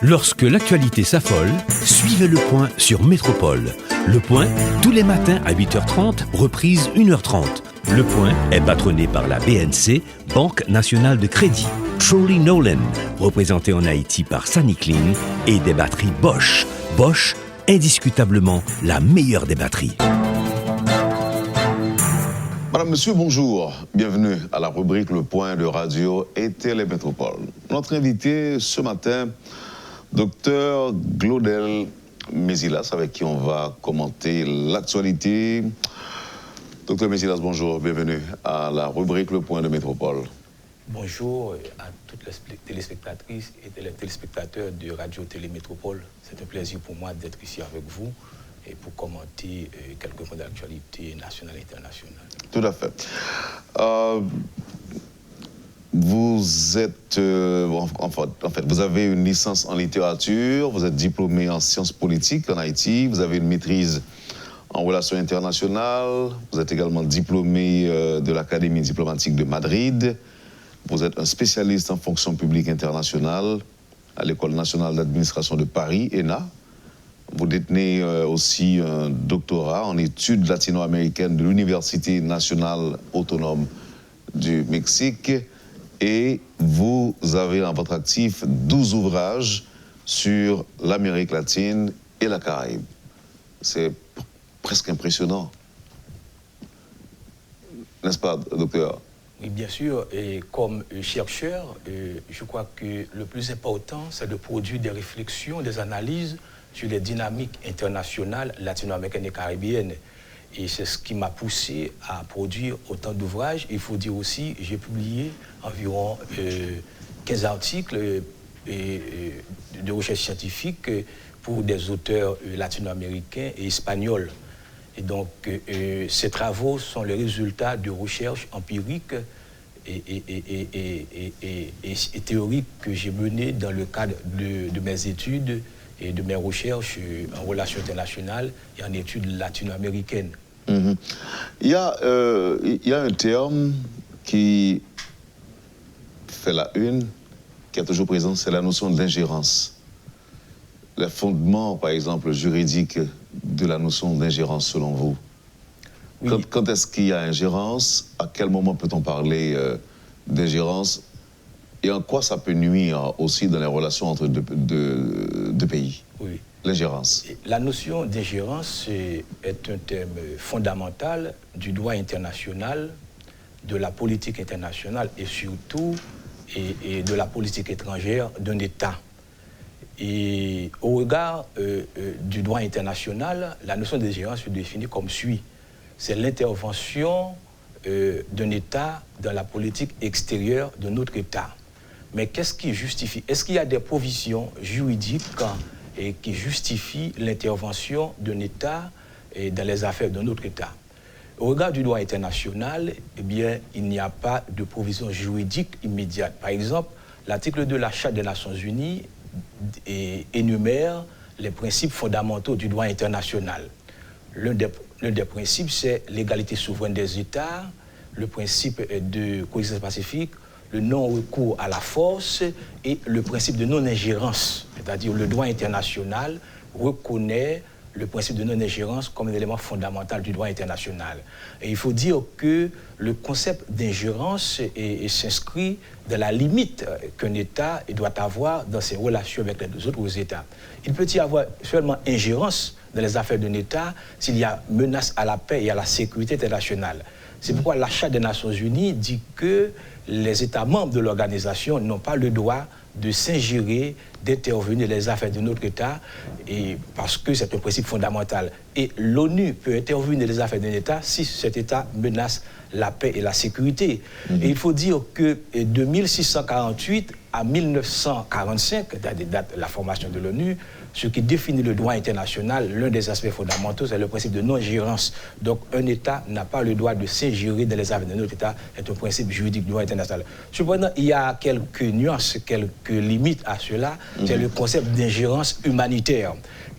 Lorsque l'actualité s'affole, suivez Le Point sur Métropole. Le Point, tous les matins à 8h30, reprise 1h30. Le Point est patronné par la BNC, Banque Nationale de Crédit. Trolley Nolan, représenté en Haïti par Sunny Clean, et des batteries Bosch. Bosch, indiscutablement la meilleure des batteries. Madame, Monsieur, bonjour. Bienvenue à la rubrique Le Point de Radio et Télémétropole. Notre invité ce matin, Dr Glaudel Mésilas, avec qui on va commenter l'actualité. Dr Mésilas, bonjour. Bienvenue à la rubrique Le Point de Métropole. Bonjour à toutes les téléspectatrices et les téléspectateurs de Radio Télémétropole. C'est un plaisir pour moi d'être ici avec vous et pour commenter quelques points d'actualité nationale et internationale. Tout à fait. Vous êtes, en fait, vous avez une licence en littérature, vous êtes diplômé en sciences politiques en Haïti, vous avez une maîtrise en relations internationales, vous êtes également diplômé de l'Académie diplomatique de Madrid, vous êtes un spécialiste en fonction publique internationale à l'École nationale d'administration de Paris, ENA. Vous détenez aussi un doctorat en études latino-américaines de l'Université nationale autonome du Mexique et vous avez en votre actif 12 ouvrages sur l'Amérique latine et la Caraïbe. C'est presque impressionnant. N'est-ce pas, docteur? Oui, bien sûr. Et comme chercheur, je crois que le plus important, c'est de produire des réflexions, des analyses sur les dynamiques internationales latino-américaines et caribéennes. Et c'est ce qui m'a poussé à produire autant d'ouvrages. Il faut dire aussi, j'ai publié environ 15 articles de recherche scientifique pour des auteurs latino-américains et espagnols. Et donc, ces travaux sont le résultat de recherches empiriques et théoriques que j'ai menées dans le cadre de mes études et de mes recherches en relations internationales et en études latino-américaines. Mm-hmm. Il y a un terme qui fait la une, qui est toujours présent, c'est la notion d'ingérence. Les fondements, par exemple, juridiques de la notion d'ingérence, selon vous. Oui. Quand est-ce qu'il y a ingérence? À quel moment peut-on parler d'ingérence? Et en quoi ça peut nuire aussi dans les relations entre deux pays? Oui. L'ingérence. La notion d'ingérence est un thème fondamental du droit international, de la politique internationale et surtout de la politique étrangère d'un État. Et au regard du droit international, la notion d'ingérence se définit comme suit. C'est l'intervention d'un État dans la politique extérieure d'un autre État. Mais qu'est-ce qui justifie? Est-ce qu'il y a des provisions juridiques qui justifient l'intervention d'un État dans les affaires d'un autre État? Au regard du droit international, eh bien, il n'y a pas de provision juridique immédiate. Par exemple, l'article 2 de la Charte des Nations Unies énumère les principes fondamentaux du droit international. L'un des principes, c'est l'égalité souveraine des États, le principe de coexistence pacifique, le non-recours à la force et le principe de non-ingérence. C'est-à-dire le droit international reconnaît le principe de non-ingérence comme un élément fondamental du droit international. Et il faut dire que le concept d'ingérence s'inscrit dans la limite qu'un État doit avoir dans ses relations avec les autres États. Il peut y avoir seulement ingérence dans les affaires d'un État s'il y a menace à la paix et à la sécurité internationale. C'est pourquoi la Charte des Nations Unies dit que les États membres de l'organisation n'ont pas le droit de s'ingérer, d'intervenir dans les affaires d'un autre État, et parce que c'est un principe fondamental. Et l'ONU peut intervenir dans les affaires d'un État si cet État menace la paix et la sécurité. Et il faut dire que de 1648 à 1945, date de la formation de l'ONU, ce qui définit le droit international, l'un des aspects fondamentaux, c'est le principe de non-ingérence. Donc, un État n'a pas le droit de s'ingérer dans les affaires d'un autre État. C'est un principe juridique du droit international. Cependant, il y a quelques nuances, quelques limites à cela. C'est le concept d'ingérence humanitaire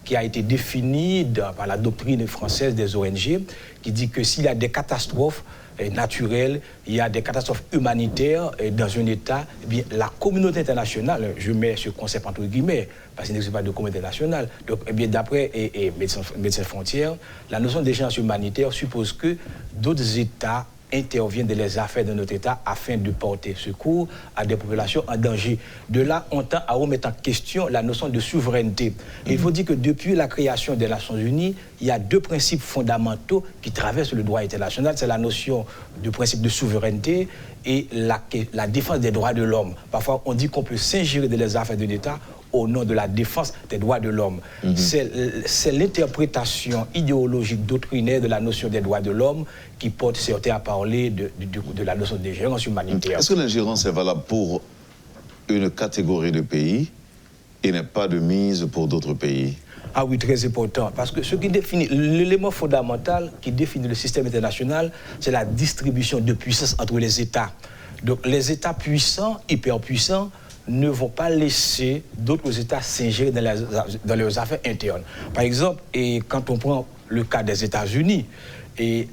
qui a été défini par la doctrine française des ONG, qui dit que s'il y a des catastrophes, naturelles, il y a des catastrophes humanitaires dans un État, eh bien, la communauté internationale, je mets ce concept entre guillemets, parce qu'il n'existe pas de communauté internationale, donc eh bien, d'après Médecins sans frontières, la notion d'urgence humanitaire suppose que d'autres États interviennent dans les affaires de notre État afin de porter secours à des populations en danger. De là, on tend à remettre en question la notion de souveraineté. Et il faut dire que depuis la création des Nations Unies, il y a deux principes fondamentaux qui traversent le droit international. C'est la notion du principe de souveraineté et la défense des droits de l'homme. Parfois, on dit qu'on peut s'ingérer dans les affaires de l'État au nom de la défense des droits de l'homme. C'est l'interprétation idéologique, doctrinaire de la notion des droits de l'homme qui porte certains à parler de la notion d'ingérence humanitaire. Est-ce que l'ingérence est valable pour une catégorie de pays et n'est pas de mise pour d'autres pays? Ah oui, très important. Parce que ce qui définit, l'élément fondamental qui définit le système international, c'est la distribution de puissance entre les États. Donc les États puissants, hyperpuissants, ne vont pas laisser d'autres États s'ingérer dans leurs affaires internes. Par exemple, et quand on prend le cas des États-Unis, il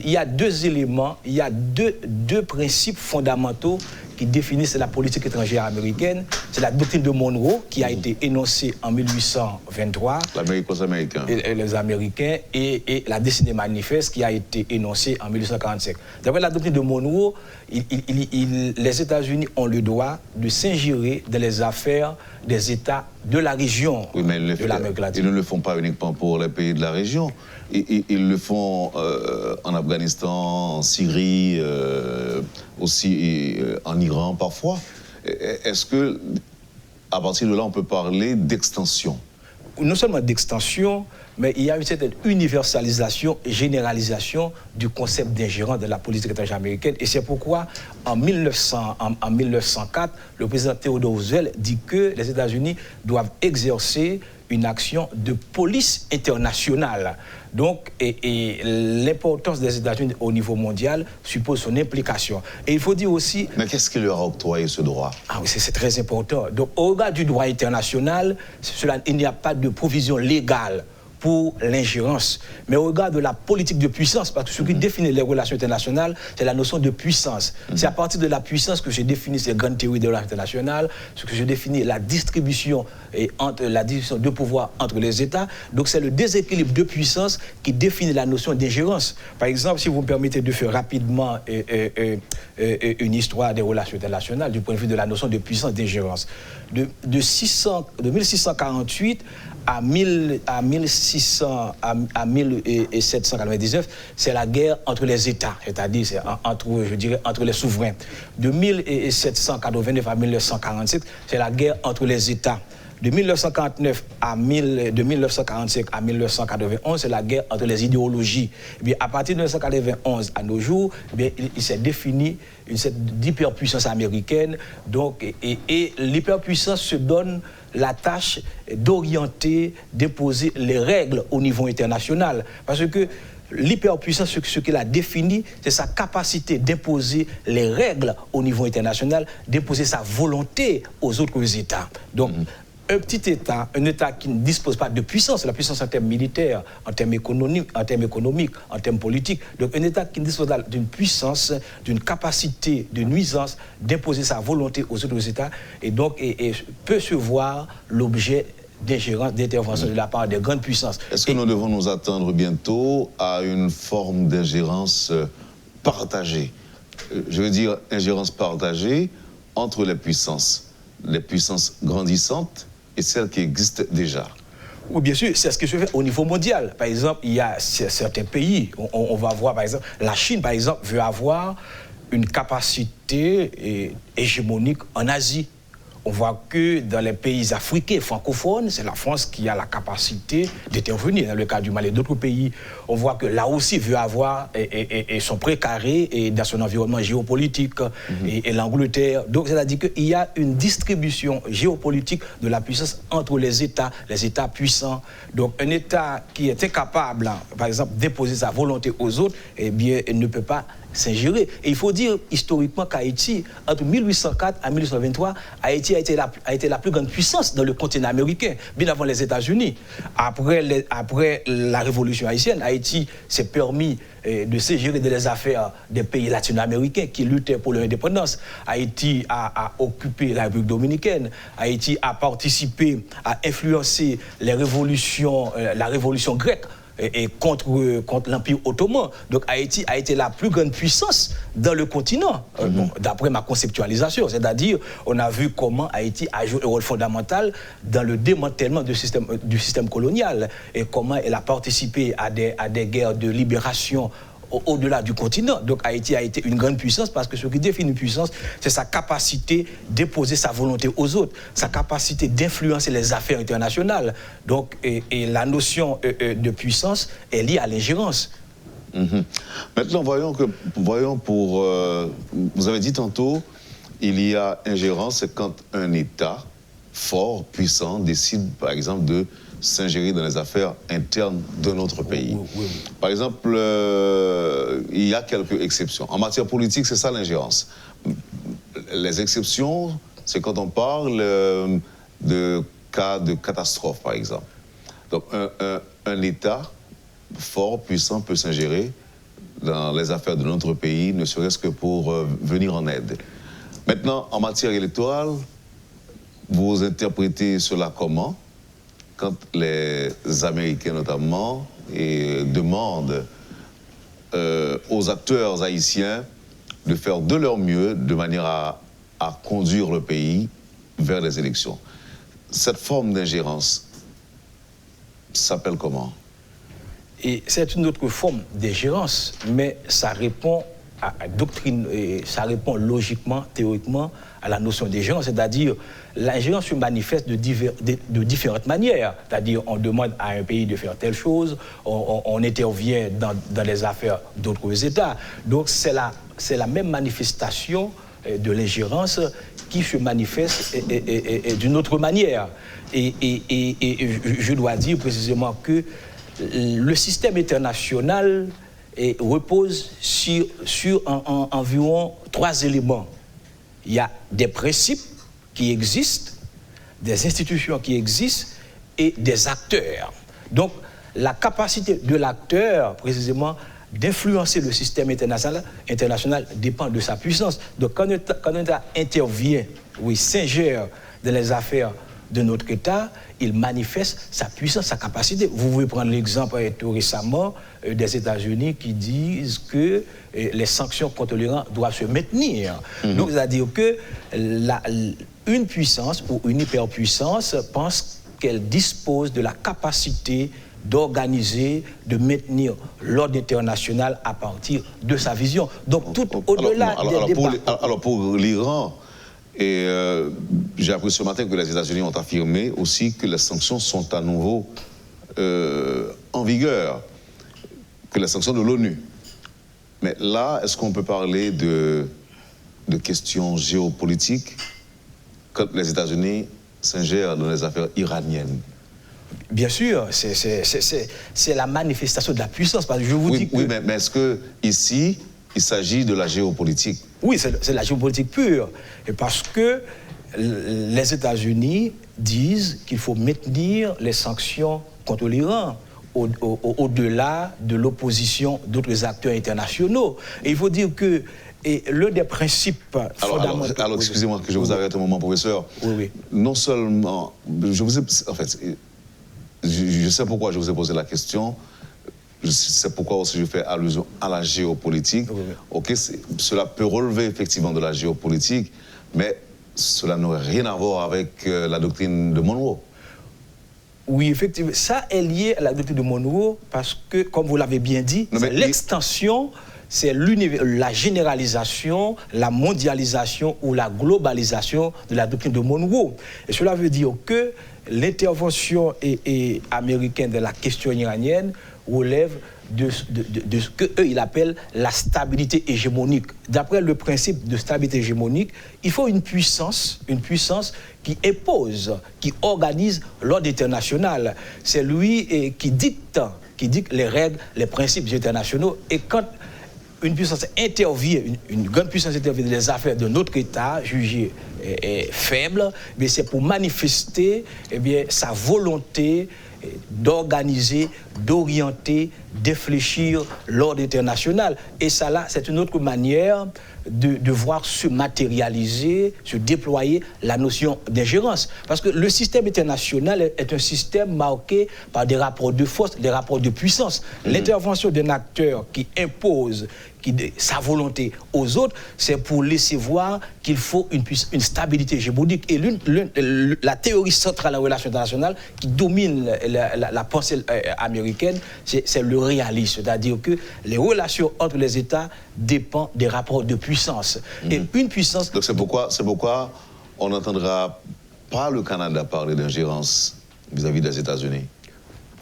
y a deux éléments, il y a deux principes fondamentaux qui définissent la politique étrangère américaine. C'est la doctrine de Monroe qui a été énoncée en 1823. L'Amérique aux Américains. Et les Américains et la destinée manifeste qui a été énoncée en 1845. D'après la doctrine de Monroe, les États-Unis ont le droit de s'ingérer dans les affaires des États de la région de l'Amérique latine. Ils ne le font pas uniquement pour les pays de la région. Ils le font en Afghanistan, en Syrie, aussi en Iran parfois. Est-ce que, à partir de là, on peut parler d'extension? Non seulement d'extension, mais il y a une certaine universalisation et généralisation du concept d'ingérence de la politique étrangère américaine. Et c'est pourquoi, en 1904, le président Theodore Roosevelt dit que les États-Unis doivent exercer une action de police internationale. Donc, et l'importance des États-Unis au niveau mondial suppose son implication. Et il faut dire aussi... Mais qu'est-ce qui leur a octroyé ce droit? Ah oui, c'est très important. Donc, au regard du droit international, il n'y a pas de provision légale pour l'ingérence. Mais au regard de la politique de puissance, parce que ce qui définit les relations internationales, c'est la notion de puissance. C'est à partir de la puissance que j'ai défini ces grandes théories des relations internationales, ce que je définis la distribution de pouvoir entre les États. Donc c'est le déséquilibre de puissance qui définit la notion d'ingérence. Par exemple, si vous me permettez de faire rapidement une histoire des relations internationales du point de vue de la notion de puissance d'ingérence. De 1648 à 1799, c'est la guerre entre les États, c'est-à-dire entre les souverains. De 1789 à 1947, c'est la guerre entre les États. De 1945 à 1991, c'est la guerre entre les idéologies. Et bien, à partir de 1991 à nos jours, bien, il s'est défini cette hyperpuissance américaine. Donc, et l'hyperpuissance se donne la tâche d'orienter, d'imposer les règles au niveau international. Parce que l'hyperpuissance, ce qu'il a défini, c'est sa capacité d'imposer les règles au niveau international, d'imposer sa volonté aux autres États. Donc, un petit État, un État qui ne dispose pas de puissance, la puissance en termes militaires, en termes économiques, en termes politiques, donc un État qui ne dispose pas d'une puissance, d'une capacité de nuisance, d'imposer sa volonté aux autres États, et donc peut se voir l'objet d'ingérence, d'intervention de la part des grandes puissances. Est-ce que nous devons nous attendre bientôt à une forme d'ingérence partagée? Je veux dire, ingérence partagée entre les puissances grandissantes et celles qui existent déjà. Oui, bien sûr, c'est ce que se fait au niveau mondial. Par exemple, il y a certains pays, on va voir, par exemple, la Chine, par exemple, veut avoir une capacité hégémonique en Asie. On voit que dans les pays africains francophones, c'est la France qui a la capacité d'intervenir. Dans le cas du Mali et d'autres pays, on voit que là aussi veut avoir son précaré et dans son environnement géopolitique et l'Angleterre. Donc, c'est-à-dire qu'il y a une distribution géopolitique de la puissance entre les États puissants. Donc, un État qui est incapable, par exemple, d'imposer sa volonté aux autres, eh bien, ne peut pas s'ingérer. Et il faut dire historiquement qu'Haïti, entre 1804 à 1823, Haïti a été la plus grande puissance dans le continent américain, bien avant les États-Unis. Après la Révolution haïtienne, Haïti s'est permis de s'ingérer dans les affaires des pays latino-américains qui luttaient pour leur indépendance. Haïti a occupé la République dominicaine. Haïti a participé, a influencé la révolution grecque et contre l'Empire ottoman. Donc Haïti a été la plus grande puissance dans le continent, d'après ma conceptualisation. C'est-à-dire, on a vu comment Haïti a joué un rôle fondamental dans le démantèlement du système colonial et comment elle a participé à des guerres de libération au-delà du continent. Donc Haïti a été une grande puissance parce que ce qui définit une puissance, c'est sa capacité d'imposer sa volonté aux autres, sa capacité d'influencer les affaires internationales. Donc, et la notion de puissance est liée à l'ingérence. Maintenant, voyons pour... vous avez dit tantôt, il y a ingérence, c'est quand un État fort, puissant, décide, par exemple, de s'ingérer dans les affaires internes de notre pays. Oui. Par exemple, il y a quelques exceptions. En matière politique, c'est ça l'ingérence. Les exceptions, c'est quand on parle de cas de catastrophe, par exemple. Donc, un État fort, puissant, peut s'ingérer dans les affaires de notre pays, ne serait-ce que pour venir en aide. Maintenant, en matière électorale, vous interprétez cela comment ? Quand les Américains, notamment, demandent aux acteurs haïtiens de faire de leur mieux de manière à conduire le pays vers les élections. Cette forme d'ingérence s'appelle comment? Et c'est une autre forme d'ingérence, mais ça répond à doctrine, et ça répond logiquement, théoriquement, à la notion d'ingérence, c'est-à-dire l'ingérence se manifeste de différentes manières, c'est-à-dire on demande à un pays de faire telle chose, on intervient dans les affaires d'autres États. Donc c'est la même manifestation de l'ingérence qui se manifeste d'une autre manière. Et je dois dire précisément que le système international repose sur environ 3 éléments. Il y a des principes qui existent, des institutions qui existent et des acteurs. Donc, la capacité de l'acteur, précisément, d'influencer le système international dépend de sa puissance. Donc, quand un État intervient, s'ingère dans les affaires de notre État, il manifeste sa puissance, sa capacité. Vous pouvez prendre l'exemple tout récemment des États-Unis qui disent que les sanctions contre l'Iran doivent se maintenir. Donc, c'est-à-dire que une puissance ou une hyperpuissance pense qu'elle dispose de la capacité d'organiser, de maintenir l'ordre international à partir de sa vision. Donc, tout au-delà des débats... Alors, pour l'Iran... Et j'ai appris ce matin que les États-Unis ont affirmé aussi que les sanctions sont à nouveau en vigueur, que les sanctions de l'ONU. Mais là, est-ce qu'on peut parler de questions géopolitiques quand les États-Unis s'ingèrent dans les affaires iraniennes? Bien sûr, c'est la manifestation de la puissance. Parce que je vous dis que... Oui, mais est-ce qu'ici, il s'agit de la géopolitique? Oui, c'est la géopolitique pure. Et parce que les États-Unis disent qu'il faut maintenir les sanctions contre l'Iran au-delà de l'opposition d'autres acteurs internationaux. Et il faut dire que l'un des principes fondamentaux... Alors, excusez-moi que je vous arrête un moment, professeur. Oui. Non seulement... En fait, je sais pourquoi je vous ai posé la question. C'est pourquoi aussi je fais allusion à la géopolitique. Ok, cela peut relever effectivement de la géopolitique, mais cela n'aurait rien à voir avec la doctrine de Monroe. Oui, effectivement, ça est lié à la doctrine de Monroe parce que, comme vous l'avez bien dit, l'extension, c'est la généralisation, la mondialisation ou la globalisation de la doctrine de Monroe. Et cela veut dire que l'intervention américaine de la question iranienne relève de ce qu'eux, ils appellent la stabilité hégémonique. D'après le principe de stabilité hégémonique, il faut une puissance qui impose, qui organise l'ordre international. C'est lui qui dicte les règles, les principes internationaux. Et quand une puissance intervient, une grande puissance intervient dans les affaires de notre État, jugé faible, mais c'est pour manifester sa volonté d'organiser, d'orienter, d'infléchir l'ordre international. Et ça, là, c'est une autre manière de voir se matérialiser, se déployer la notion d'ingérence. Parce que le système international est un système marqué par des rapports de force, des rapports de puissance. L'intervention d'un acteur qui impose sa volonté aux autres, c'est pour laisser voir qu'il faut une stabilité hégémonique. Et la théorie centrale en relations internationales qui domine la pensée américaine, c'est le réalisme. C'est-à-dire que les relations entre les États dépendent des rapports de puissance. Et une puissance... Donc c'est pourquoi on n'entendra pas le Canada parler d'ingérence vis-à-vis des États-Unis.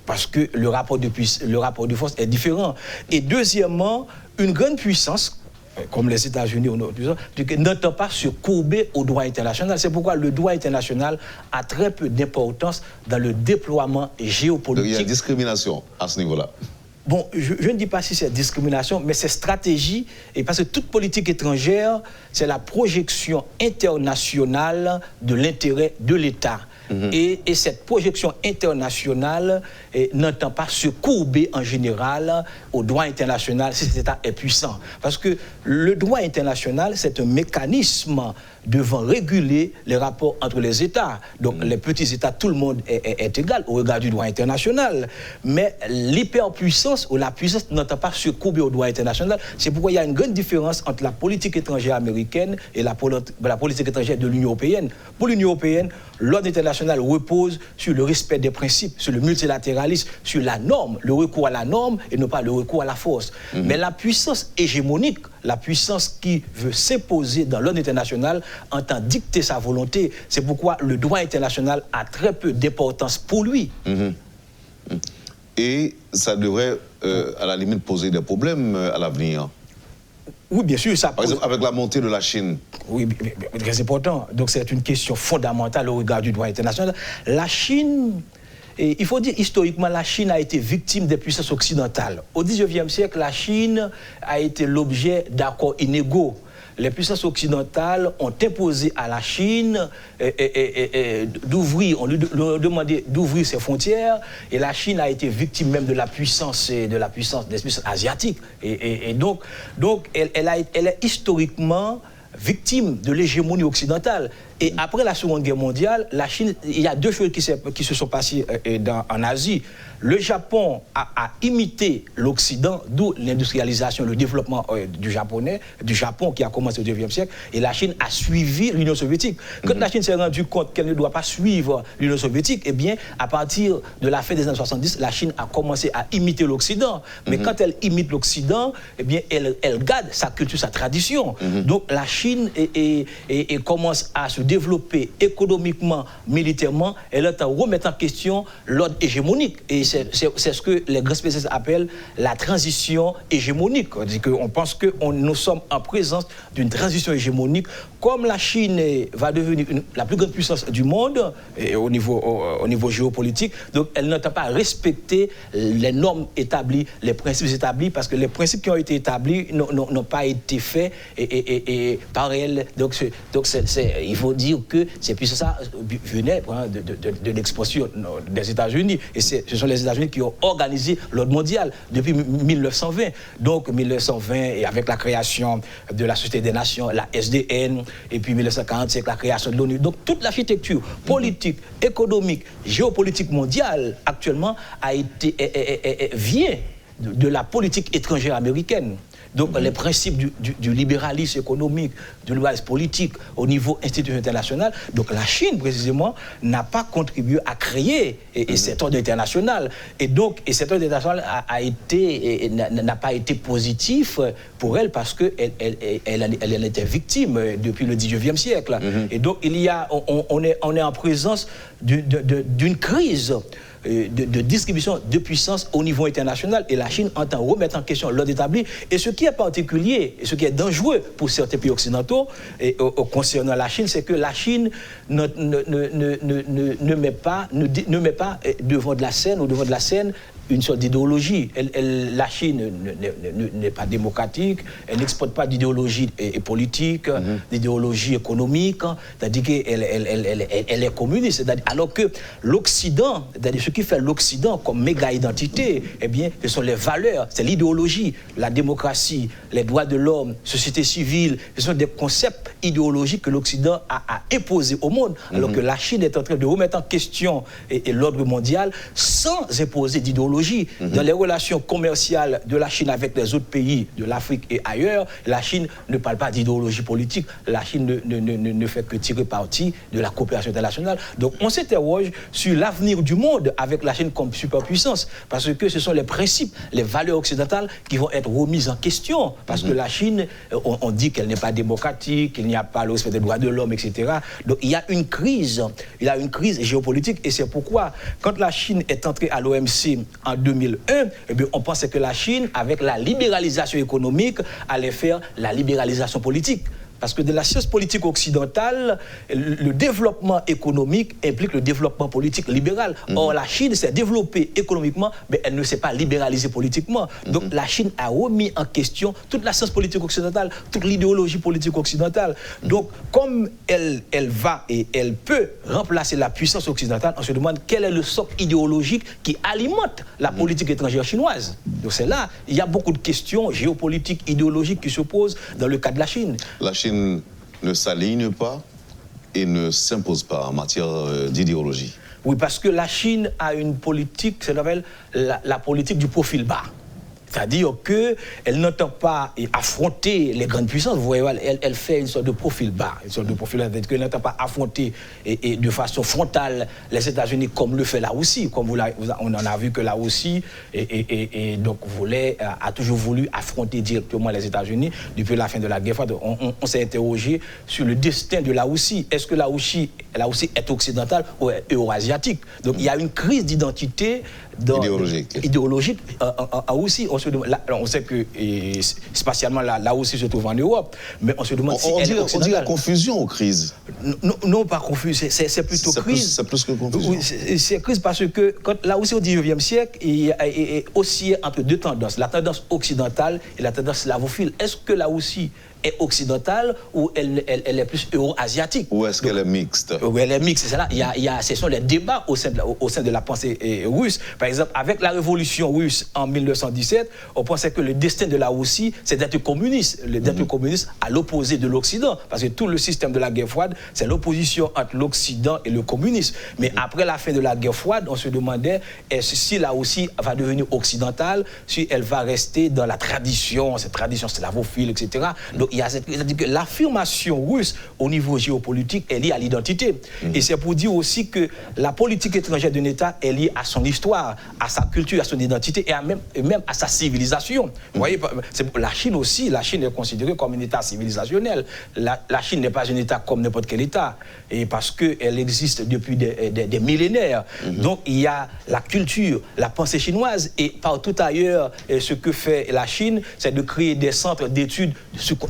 Parce que le rapport de force est différent. Et deuxièmement, une grande puissance, comme les États-Unis n'entend pas se courber au droit international. C'est pourquoi le droit international a très peu d'importance dans le déploiement géopolitique. Donc il y a discrimination à ce niveau-là. Bon, je ne dis pas si c'est discrimination, mais c'est stratégie, et parce que toute politique étrangère, c'est la projection internationale de l'intérêt de l'État. Et cette projection internationale n'entend pas se courber en général au droit international si cet État est puissant. Parce que le droit international, c'est un mécanisme devant réguler les rapports entre les États. Donc les petits États, tout le monde est égal au regard du droit international. Mais l'hyperpuissance ou la puissance n'entend pas se courber au droit international. C'est pourquoi il y a une grande différence entre la politique étrangère américaine et la politique étrangère de l'Union européenne. Pour l'Union européenne, l'ordre international repose sur le respect des principes, sur le multilatéralisme, sur la norme, le recours à la norme et non pas le recours à la force. Mais la puissance hégémonique, la puissance qui veut s'imposer dans l'ordre international, entend dicter sa volonté. C'est pourquoi le droit international a très peu d'importance pour lui. Et ça devrait, à la limite, poser des problèmes à l'avenir. Oui, bien sûr, ça pose... Par exemple, avec la montée de la Chine. Oui, très important. Donc, c'est une question fondamentale au regard du droit international. La Chine, il faut dire historiquement, la Chine a été victime des puissances occidentales. Au XIXe siècle, la Chine a été l'objet d'accords inégaux. Les puissances occidentales ont imposé à la Chine d'ouvrir, on lui a demandé d'ouvrir ses frontières, et la Chine a été victime même de la puissance des puissances asiatiques. Et donc elle est historiquement victime de l'hégémonie occidentale. Et après la Seconde Guerre mondiale, la Chine, il y a deux choses qui se sont passées en Asie. Le Japon a imité l'Occident, d'où l'industrialisation, le développement du Japon qui a commencé au XIXe siècle, et la Chine a suivi l'Union soviétique. Quand la Chine s'est rendue compte qu'elle ne doit pas suivre l'Union soviétique, eh bien, à partir de la fin des années 70, la Chine a commencé à imiter l'Occident. Mais quand elle imite l'Occident, eh bien, elle garde sa culture, sa tradition. Donc la Chine commence à se développer économiquement, militairement, elle est en remettant en question l'ordre hégémonique. Et c'est ce que les grands spécialistes appellent la transition hégémonique. On pense que nous sommes en présence d'une transition hégémonique. Comme la Chine va devenir la plus grande puissance du monde au niveau géopolitique, donc elle n'entend pas respecter les normes établies, les principes établis, parce que les principes qui ont été établis n'ont pas été faits par elle. Donc il faut dire que ces puissances venaient de l'expansion des États-Unis. Et ce sont les États-Unis qui ont organisé l'ordre mondial depuis 1920. Donc 1920, et avec la création de la Société des Nations, la SDN, et puis 1945, la création de l'ONU. Donc toute l'architecture politique, économique, géopolitique mondiale actuellement vient de la politique étrangère américaine. Donc les principes du libéralisme économique, du libéralisme politique au niveau institutionnel international. Donc la Chine, précisément, n'a pas contribué à créer cet ordre international. Et cet ordre international n'a pas été positif pour elle parce qu'elle était victime depuis le XIXe siècle. Et donc on est en présence d'une crise de distribution de puissance au niveau international, et la Chine entend remettre en question l'ordre établi. Et ce qui est particulier, et ce qui est dangereux pour certains pays occidentaux concernant la Chine, c'est que la Chine ne met pas devant de la scène une sorte d'idéologie. La Chine n'est pas démocratique, elle n'exporte pas d'idéologie politique, d'idéologie économique, c'est-à-dire qu'elle est communiste. Alors que l'Occident, c'est-à-dire ce qui fait l'Occident comme méga-identité, eh bien, ce sont les valeurs, c'est l'idéologie, la démocratie, les droits de l'homme, société civile, ce sont des concepts idéologiques que l'Occident a imposés au monde, alors que la Chine est en train de remettre en question l'ordre mondial sans imposer d'idéologie. Dans les relations commerciales de la Chine avec les autres pays de l'Afrique et ailleurs, la Chine ne parle pas d'idéologie politique, la Chine ne fait que tirer parti de la coopération internationale. Donc on s'interroge sur l'avenir du monde avec la Chine comme superpuissance, parce que ce sont les principes, les valeurs occidentales qui vont être remises en question, parce que la Chine, on dit qu'elle n'est pas démocratique, qu'il n'y a pas le respect des droits de l'homme, etc. Donc il y a une crise géopolitique, et c'est pourquoi quand la Chine est entrée à l'OMC en 2001, eh bien, on pensait que la Chine, avec la libéralisation économique, allait faire la libéralisation politique. Parce que de la science politique occidentale, le développement économique implique le développement politique libéral. Or, la Chine s'est développée économiquement, mais elle ne s'est pas libéralisée politiquement. Donc, la Chine a remis en question toute la science politique occidentale, toute l'idéologie politique occidentale. Donc, comme elle va et elle peut remplacer la puissance occidentale, on se demande quel est le socle idéologique qui alimente la politique étrangère chinoise. Donc, c'est là, il y a beaucoup de questions géopolitiques, idéologiques qui se posent dans le cas de la Chine. La Chine ne s'aligne pas et ne s'impose pas en matière d'idéologie. Oui, parce que la Chine a une politique, ça s'appelle la politique du profil bas. C'est-à-dire qu'elle n'entend pas affronter les grandes puissances. Vous voyez, elle fait une sorte de profil bas. Une sorte de profil bas, c'est-à-dire qu'elle n'entend pas affronter et de façon frontale les États-Unis comme le fait la Russie. Comme on en a vu que la Russie donc a toujours voulu affronter directement les États-Unis depuis la fin de la guerre froide. On s'est interrogé sur le destin de la Russie. Est-ce que la Russie est occidentale ou eurasiatique? Donc il y a une crise d'identité idéologique en Russie. On sait que spatialement la Russie se trouve en Europe, mais on se demande si elle est occidentale. On dit la confusion aux crises. Non, pas confusion, c'est plutôt crise. C'est plus que confusion. Oui, c'est crise parce que quand la Russie au XIXe siècle est oscillée entre deux tendances, la tendance occidentale et la tendance slavophile. Est-ce que la Russie est occidentale ou elle est plus euro-asiatique? Ou est-ce qu'elle est mixte? Oui, elle est mixte, c'est là. Ce sont les débats au sein de la pensée russe. Par exemple, avec la révolution russe en 1917, on pensait que le destin de la Russie, c'est d'être communiste, d'être communiste à l'opposé de l'Occident, parce que tout le système de la guerre froide, c'est l'opposition entre l'Occident et le communisme. Mais après la fin de la guerre froide, on se demandait si la Russie va devenir occidentale, si elle va rester dans la tradition, cette tradition slavophile, etc. Donc, c'est-à-dire que l'affirmation russe au niveau géopolitique est liée à l'identité. Et c'est pour dire aussi que la politique étrangère d'un État est liée à son histoire, à sa culture, à son identité et même à sa civilisation. Vous voyez, la Chine aussi, la Chine est considérée comme un État civilisationnel. La Chine n'est pas un État comme n'importe quel État, et parce qu'elle existe depuis des millénaires. Donc il y a la culture, la pensée chinoise, et partout ailleurs, ce que fait la Chine, c'est de créer des centres d'études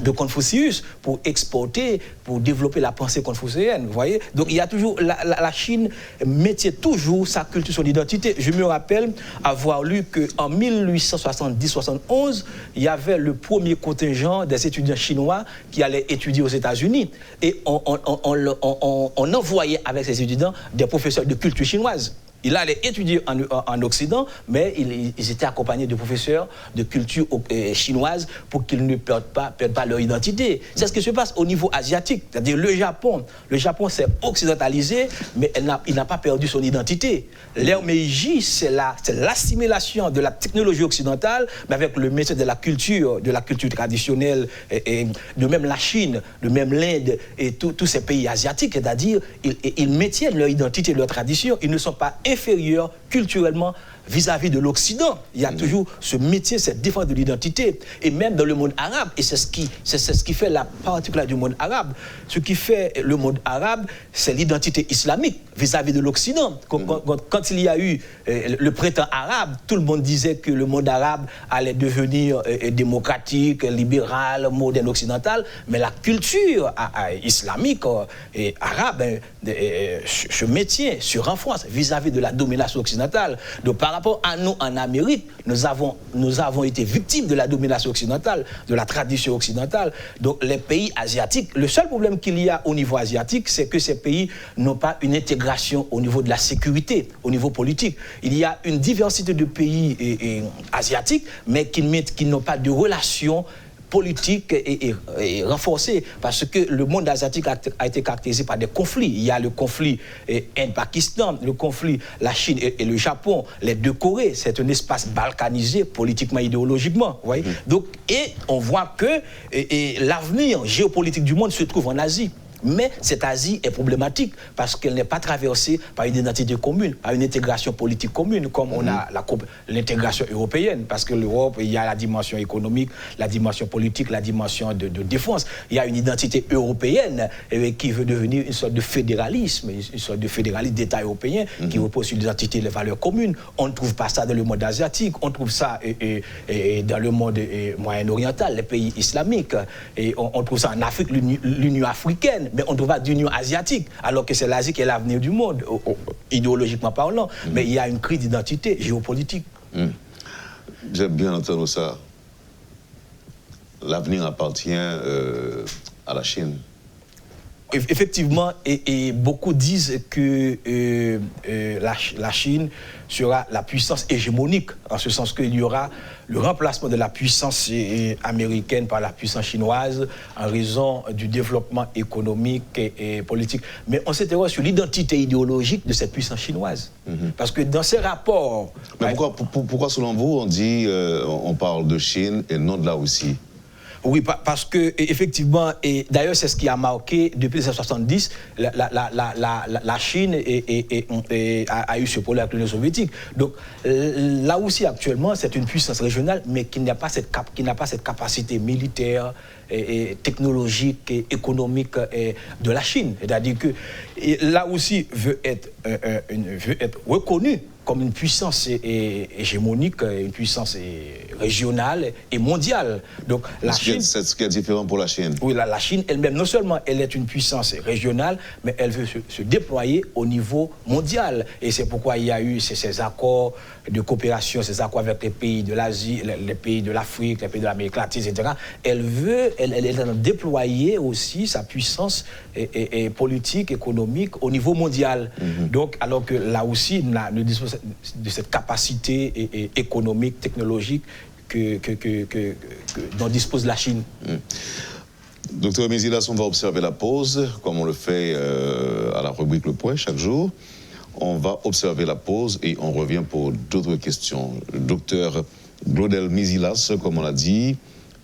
de Confucius pour exporter, pour développer la pensée confucéenne, vous voyez. Donc il y a toujours, la Chine mettait toujours sa culture, son identité. Je me rappelle avoir lu qu'en 1870-71, il y avait le premier contingent des étudiants chinois qui allaient étudier aux États-Unis. Et on envoyait avec ces étudiants des professeurs de culture chinoise. Ils allaient étudier en Occident, mais ils étaient accompagnés de professeurs de culture chinoise pour qu'ils ne perdent pas leur identité. C'est ce qui se passe au niveau asiatique. C'est-à-dire le Japon s'est occidentalisé, mais il n'a pas perdu son identité. L'ère Meiji, c'est l'assimilation de la technologie occidentale, mais avec le métier de la culture traditionnelle, et de même la Chine, de même l'Inde et tous ces pays asiatiques. C'est-à-dire ils maintiennent leur identité, leur tradition. Ils ne sont pas inférieurs culturellement vis-à-vis de l'Occident. Il y a toujours ce métier, cette défense de l'identité. Et même dans le monde arabe, et c'est ce qui fait la particularité du monde arabe. Ce qui fait le monde arabe, c'est l'identité islamique vis-à-vis de l'Occident. Quand il y a eu le printemps arabe, tout le monde disait que le monde arabe allait devenir démocratique, libéral, moderne, occidental, mais la culture islamique et arabe se maintient, se renforce vis-à-vis de la domination occidentale. Donc par rapport à nous, en Amérique, nous avons été victimes de la domination occidentale, de la tradition occidentale. Donc les pays asiatiques, le seul problème qu'il y a au niveau asiatique, c'est que ces pays n'ont pas une intégration au niveau de la sécurité, au niveau politique. Il y a une diversité de pays asiatiques, mais qui n'ont pas de relations politique et renforcée, parce que le monde asiatique a été caractérisé par des conflits. Il y a le conflit Inde-Pakistan, le conflit la Chine et le Japon, les deux Corées. C'est un espace balkanisé politiquement, idéologiquement. Voyez. Donc, et on voit que l'avenir géopolitique du monde se trouve en Asie. Mais cette Asie est problématique parce qu'elle n'est pas traversée par une identité commune, par une intégration politique commune, comme on a l'intégration européenne. Parce que l'Europe, il y a la dimension économique, la dimension politique, la dimension de défense. Il y a une identité européenne qui veut devenir une sorte de fédéralisme, une sorte de fédéralisme d'État européen qui repose sur l'identité et les valeurs communes. On ne trouve pas ça dans le monde asiatique, on trouve ça dans le monde moyen-oriental, les pays islamiques. Et on trouve ça en Afrique, l'Union africaine. Mais on ne trouve pas d'union asiatique, alors que c'est l'Asie qui est l'avenir du monde, idéologiquement parlant. Mais il y a une crise d'identité géopolitique. J'aime bien entendre ça. L'avenir appartient à la Chine. Effectivement, et beaucoup disent que la Chine sera la puissance hégémonique, en ce sens qu'il y aura le remplacement de la puissance américaine par la puissance chinoise en raison du développement économique et politique. Mais on s'interroge sur l'identité idéologique de cette puissance chinoise. Parce que dans ces rapports... Mais pourquoi selon vous, on parle de Chine et non de la Russie? Oui, parce que effectivement, et d'ailleurs c'est ce qui a marqué depuis les années 70, la Chine a eu ce problème avec l'Union soviétique. Donc là aussi actuellement, c'est une puissance régionale, mais qui n'a pas cette capacité militaire et technologique et économique de la Chine. C'est-à-dire que là aussi veut être reconnue comme une puissance hégémonique, une puissance régionale et mondiale. Donc la Chine, c'est ce qui est différent pour la Chine. Oui, la Chine elle-même, non seulement elle est une puissance régionale, mais elle veut se déployer au niveau mondial. Et c'est pourquoi il y a eu ces accords de coopération, ces accords avec les pays de l'Asie, les pays de l'Afrique, les pays de l'Amérique latine, etc. Elle est en train de déployer aussi sa puissance politique, économique au niveau mondial. Donc, alors que là aussi, ne dispose de cette capacité économique, technologique dont dispose la Chine. Docteur Mézilas, on va observer la pause, comme on le fait à la rubrique Le Point chaque jour. On va observer la pause et on revient pour d'autres questions. Le docteur Glodel Mézilas, comme on l'a dit,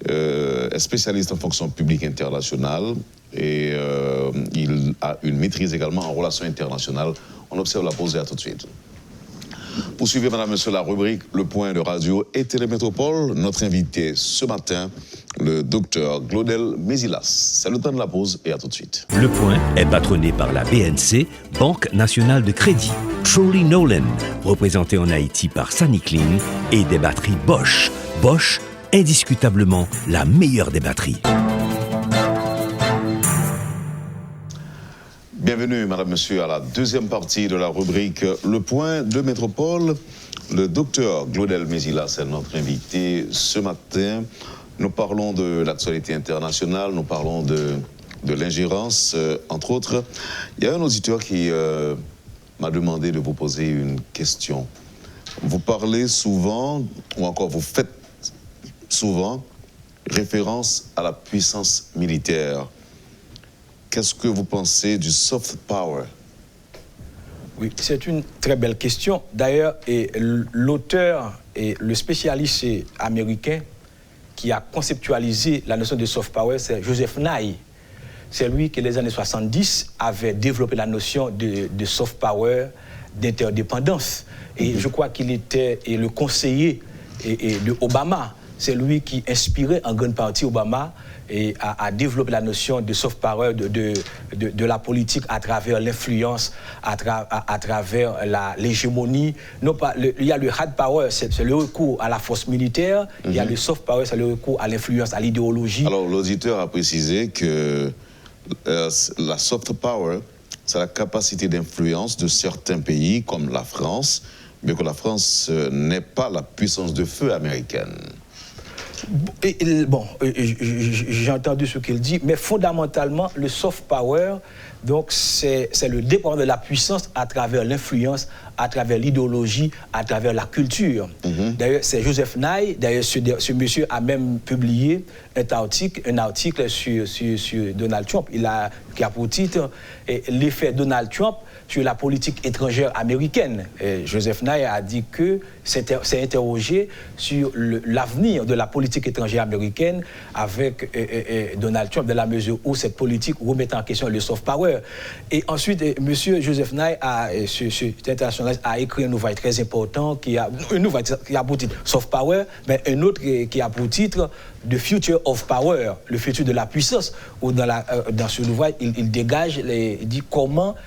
est spécialiste en fonction publique internationale et il a une maîtrise également en relations internationales. On observe la pause et à tout de suite. Poursuivez, madame, monsieur, la rubrique Le Point de Radio et Télémétropole. Notre invité ce matin, le docteur Glodel Mézilas. C'est le temps de la pause et à tout de suite. Le Point est patronné par la BNC, Banque nationale de crédit. Trolley Nolan, représenté en Haïti par Sunny Clean, et des batteries Bosch. Bosch, indiscutablement la meilleure des batteries. Bienvenue, madame, monsieur, à la deuxième partie de la rubrique Le Point de Métropole. Le docteur Glodel Mézilas est notre invité ce matin. Nous parlons de l'actualité internationale, nous parlons de l'ingérence, entre autres. Il y a un auditeur qui m'a demandé de vous poser une question. Vous parlez souvent, ou encore vous faites souvent référence à la puissance militaire. Qu'est-ce que vous pensez du soft power? Oui, c'est une très belle question. D'ailleurs, l'auteur et le spécialiste américain qui a conceptualisé la notion de soft power, c'est Joseph Nye. C'est lui qui, dans les années 70, avait développé la notion de soft power, d'interdépendance. Et je crois qu'il était le conseiller de Obama. C'est lui qui inspirait en grande partie Obama et à développer la notion de soft power, de la politique à travers l'influence, à travers l'hégémonie. Il y a le hard power, c'est le recours à la force militaire. Il y a le soft power, c'est le recours à l'influence, à l'idéologie. Alors, l'auditeur a précisé que la soft power, c'est la capacité d'influence de certains pays, comme la France, bien que la France n'est pas la puissance de feu américaine. J'ai entendu ce qu'il dit, mais fondamentalement, le soft power, donc c'est le déploiement de la puissance à travers l'influence, à travers l'idéologie, à travers la culture. D'ailleurs, c'est Joseph Nye, d'ailleurs, ce monsieur a même publié un article sur Donald Trump, qui a pour titre « L'effet Donald Trump sur la politique étrangère américaine ». Joseph Nye a dit que s'est interrogé sur l'avenir de la politique étrangère américaine avec Donald Trump, dans la mesure où cette politique remet en question le soft power. Et ensuite, M. Joseph Nye, cet internationaliste, a écrit un ouvrage très important qui a pour titre Soft Power, mais un autre qui a pour titre The Future of Power, le futur de la puissance, où dans ce ouvrage, il dégage, il dit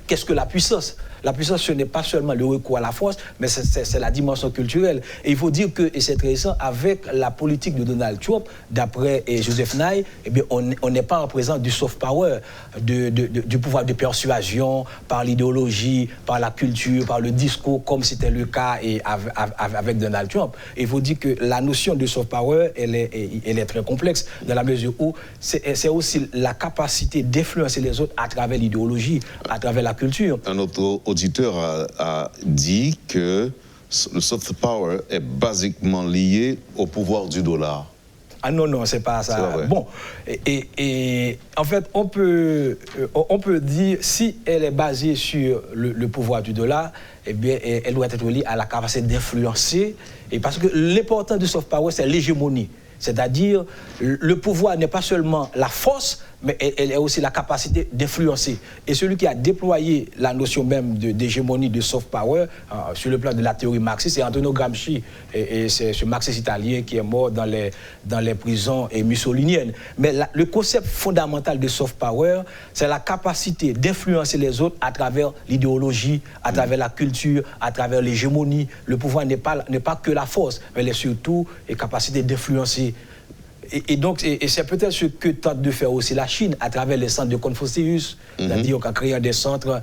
qu'est-ce que la puissance? La puissance, ce n'est pas seulement le recours à la force, mais c'est la dimension culturelle. Et il faut dire que, et c'est intéressant, avec la politique de Donald Trump, d'après Joseph Nye, eh bien, on n'est pas en présence du soft power, du pouvoir de persuasion, par l'idéologie, par la culture, par le discours, comme c'était le cas avec Donald Trump. Et il faut dire que la notion de soft power, elle est très complexe, dans la mesure où c'est aussi la capacité d'influencer les autres à travers l'idéologie, à travers la culture. Un autre auditeur a dit que le soft power est basiquement lié au pouvoir du dollar. Ah non, c'est pas ça. Bon, et en fait, on peut dire, si elle est basée sur le pouvoir du dollar, eh bien, elle doit être liée à la capacité d'influencer. Et parce que l'important du soft power, c'est l'hégémonie. C'est-à-dire, le pouvoir n'est pas seulement la force, mais elle est aussi la capacité d'influencer. Et celui qui a déployé la notion même d'hégémonie, de soft power, sur le plan de la théorie marxiste, c'est Antonio Gramsci. Et c'est ce marxiste italien qui est mort dans les prisons mussoliniennes. Mais le concept fondamental de soft power, c'est la capacité d'influencer les autres à travers l'idéologie, à travers la culture, à travers l'hégémonie. Le pouvoir n'est pas que la force, mais elle est surtout la capacité d'influencer. Et donc, c'est peut-être ce que tente de faire aussi la Chine à travers les centres de Confucius, c'est-à-dire qu'en créant des centres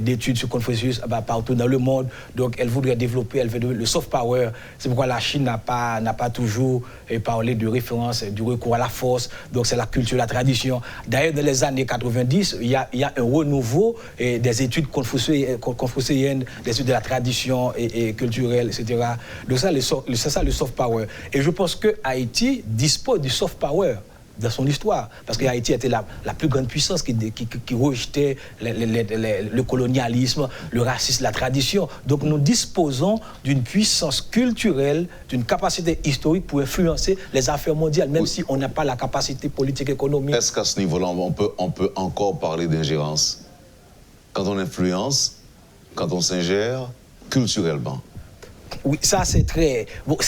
d'études sur Confucius partout dans le monde. Donc, elle voudrait développer le soft power. C'est pourquoi la Chine n'a pas toujours parlé de référence du recours à la force. Donc, c'est la culture, la tradition. D'ailleurs, dans les années 90, il y a un renouveau des études confucéennes, des études de la tradition et culturelle, etc. Donc, c'est ça le soft power. Et je pense que Haïti dispose du soft power dans son histoire, parce que Haïti était la plus grande puissance qui rejetait le colonialisme, le racisme, la tradition. Donc nous disposons d'une puissance culturelle, d'une capacité historique pour influencer les affaires mondiales, même si on n'a pas la capacité politique, économique. Est-ce qu'à ce niveau-là, on peut encore parler d'ingérence? Quand on influence, quand on s'ingère culturellement? Oui, ça c'est très... Bon,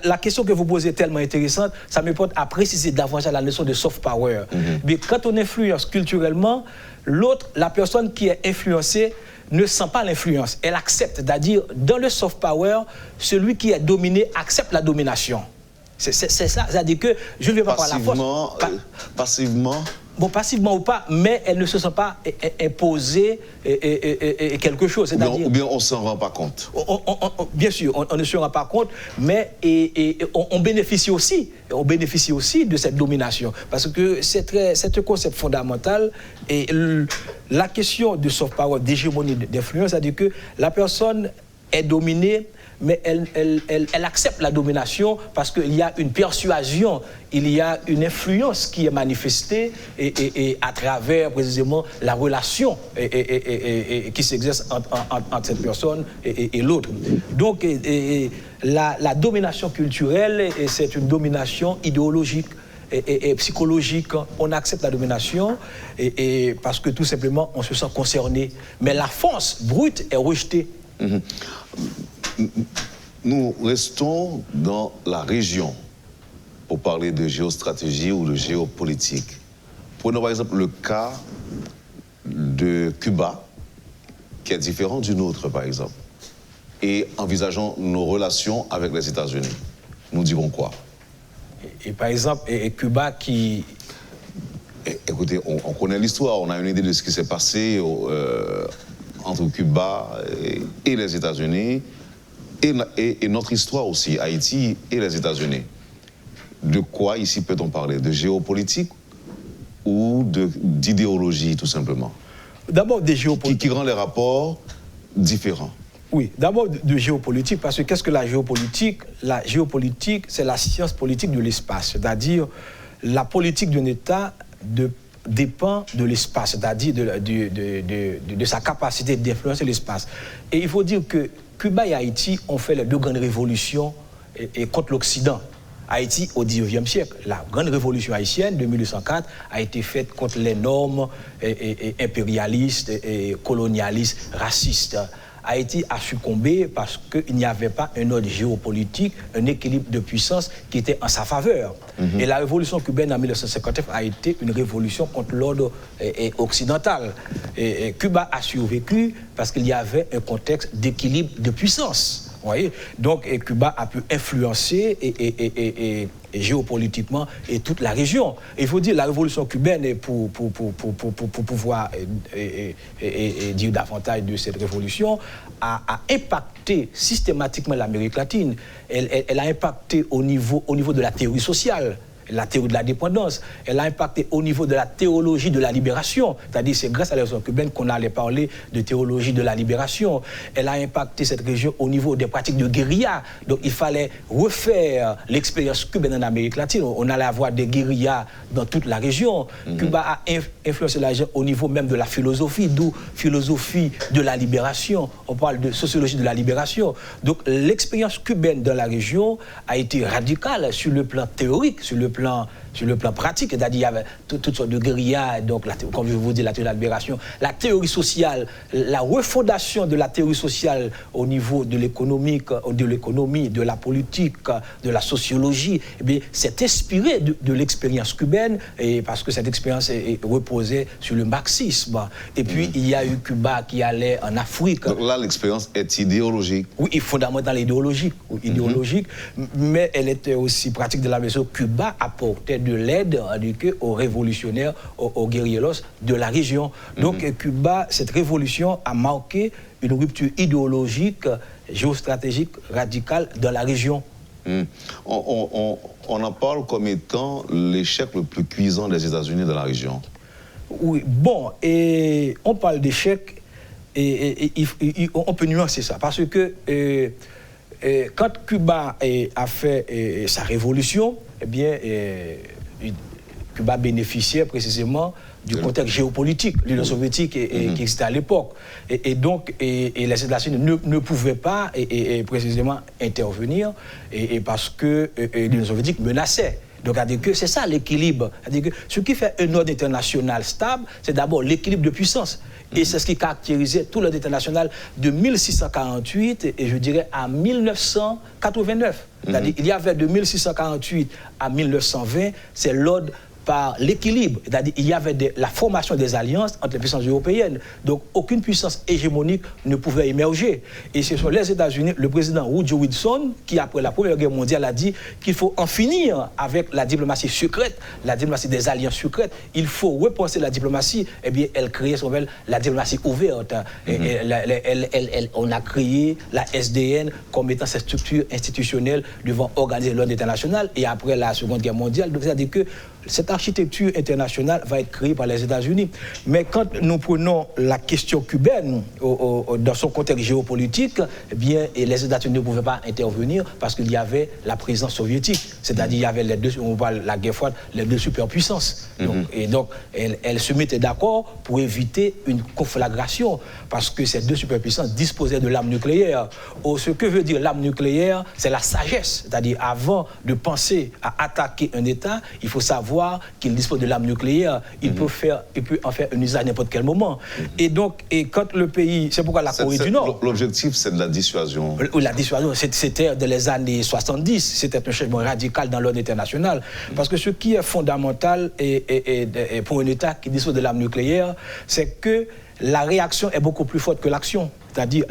la question que vous posez est tellement intéressante, ça me porte à préciser davantage la notion de soft power. Mais quand on influence culturellement, la personne qui est influencée ne sent pas l'influence, elle accepte. C'est-à-dire, dans le soft power, celui qui est dominé accepte la domination. C'est ça, c'est-à-dire que je ne vais pas par la force. Passivement. Bon, passivement ou pas, mais elle ne se sent pas imposer quelque chose. Ou bien on ne s'en rend pas compte. Bien sûr, on ne se rend pas compte, mais on bénéficie aussi de cette domination. Parce que c'est un concept fondamental. Et la question de soft power, d'hégémonie, d'influence, c'est-à-dire que la personne est dominée, mais elle accepte la domination parce qu'il y a une persuasion, il y a une influence qui est manifestée et à travers précisément la relation qui s'exerce entre cette personne et l'autre. Donc la domination culturelle, c'est une domination idéologique et psychologique. On accepte la domination parce que tout simplement on se sent concerné. Mais la force brute est rejetée. Nous restons dans la région pour parler de géostratégie ou de géopolitique. Prenons par exemple le cas de Cuba, qui est différent du nôtre par exemple, et envisageons nos relations avec les États-Unis. Nous dirons quoi? Et par exemple, Cuba qui... Écoutez, on connaît l'histoire, on a une idée de ce qui s'est passé entre Cuba et les États-Unis, et notre histoire aussi, Haïti et les États-Unis. De quoi ici peut-on parler? De géopolitique ou d'idéologie, tout simplement? D'abord des géopolitiques. Qui rend les rapports différents. Oui, d'abord de géopolitique, parce que qu'est-ce que la géopolitique? La géopolitique, c'est la science politique de l'espace, c'est-à-dire la politique d'un État dépend de l'espace, c'est-à-dire de sa capacité d'influencer l'espace. Et il faut dire que Cuba et Haïti ont fait les deux grandes révolutions contre l'Occident. Haïti au XIXe siècle. La grande révolution haïtienne de 1804 a été faite contre les normes impérialistes, colonialistes, racistes. Haïti a succombé parce qu'il n'y avait pas un ordre géopolitique, un équilibre de puissance qui était en sa faveur. Et la révolution cubaine en 1959 a été une révolution contre l'ordre occidental. Et Cuba a survécu parce qu'il y avait un contexte d'équilibre de puissance. Voyez? Donc Cuba a pu influencer et géopolitiquement et toute la région. Et il faut dire la révolution cubaine, pour pouvoir dire davantage de cette révolution, a impacté systématiquement l'Amérique latine. Elle a impacté au niveau de la théorie sociale, la théorie de la dépendance. Elle a impacté au niveau de la théologie de la libération. C'est-à-dire c'est grâce à la révolution cubaine qu'on allait parler de théologie de la libération. Elle a impacté cette région au niveau des pratiques de guérilla. Donc il fallait refaire l'expérience cubaine en Amérique latine. On allait avoir des guérillas dans toute la région. Cuba a influencé la région au niveau même de la philosophie, d'où philosophie de la libération. On parle de sociologie de la libération. Donc l'expérience cubaine dans la région a été radicale sur le plan théorique, sur le plan pratique, c'est-à-dire il y avait toutes sortes de guérillas, donc comme je vous dis, la théorie de la libération, la théorie sociale, la refondation de la théorie sociale au niveau de l'économie, de la politique, de la sociologie, eh bien, c'est inspiré de l'expérience cubaine, et parce que cette expérience est reposée sur le marxisme. Et puis il y a eu Cuba qui allait en Afrique. Donc là, l'expérience est idéologique. Oui, fondamentalement idéologique, mais elle était aussi pratique de la mesure où Cuba apportait de l'aide aux révolutionnaires, aux guérilleros de la région. Donc Cuba, cette révolution a marqué une rupture idéologique, géostratégique, radicale dans la région. On en parle comme étant l'échec le plus cuisant des États-Unis dans la région. Oui, bon, et on parle d'échec, et on peut nuancer ça, parce que quand Cuba a fait sa révolution, eh bien, Cuba bénéficiait précisément du contexte géopolitique, l'Union soviétique qui existait à l'époque. Et donc, les États-Unis ne pouvaient pas précisément intervenir parce que l'Union soviétique menaçait. Donc, c'est ça l'équilibre. Ce qui fait un ordre international stable, c'est d'abord l'équilibre de puissance. Et c'est ce qui caractérisait tout l'ordre international de 1648 et je dirais à 1989. C'est-à-dire, il y avait de 1648 à 1920, c'est l'ordre par l'équilibre. C'est-à-dire, il y avait la formation des alliances entre les puissances européennes. Donc, aucune puissance hégémonique ne pouvait émerger. Et ce sont les États-Unis, le président Woodrow Wilson, qui, après la Première Guerre mondiale, a dit qu'il faut en finir avec la diplomatie secrète, la diplomatie des alliances secrètes. Il faut repenser la diplomatie. Eh bien, elle créait ce qu'on appelle la diplomatie ouverte. On a créé la SDN comme étant cette structure institutionnelle devant organiser l'ordre international. Et après la Seconde Guerre mondiale, c'est-à-dire que cette architecture internationale va être créée par les États-Unis. Mais quand nous prenons la question cubaine dans son contexte géopolitique, eh bien, les États-Unis ne pouvaient pas intervenir parce qu'il y avait la présence soviétique. C'est-à-dire il y avait les deux, on parle la guerre froide, les deux superpuissances. Et donc, elles se mettaient d'accord pour éviter une conflagration parce que ces deux superpuissances disposaient de l'arme nucléaire. Ce que veut dire l'arme nucléaire, c'est la sagesse. C'est-à-dire, avant de penser à attaquer un État, il faut savoir qu'il dispose de l'arme nucléaire, il peut en faire un usage à n'importe quel moment. Et donc, quand le pays, c'est pourquoi la Corée du Nord... L'objectif, c'est de la dissuasion. La dissuasion, c'était dans les années 70, c'était un changement radical dans l'ordre international. Parce que ce qui est fondamental pour un État qui dispose de l'arme nucléaire, c'est que la réaction est beaucoup plus forte que l'action. C'est-à-dire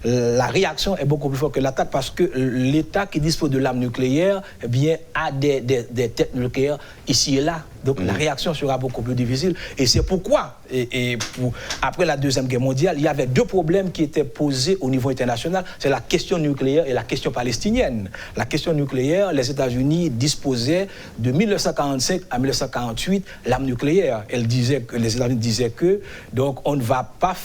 la réaction est beaucoup plus forte que l'attaque parce que l'État qui dispose de l'arme nucléaire eh bien, a des têtes nucléaires ici et là. Donc la réaction sera beaucoup plus difficile. Et c'est pourquoi, après la Deuxième Guerre mondiale, il y avait deux problèmes qui étaient posés au niveau international. C'est la question nucléaire et la question palestinienne. La question nucléaire, les États-Unis disposaient de 1945 à 1948 l'arme nucléaire. Les États-Unis disaient que donc on ne va pas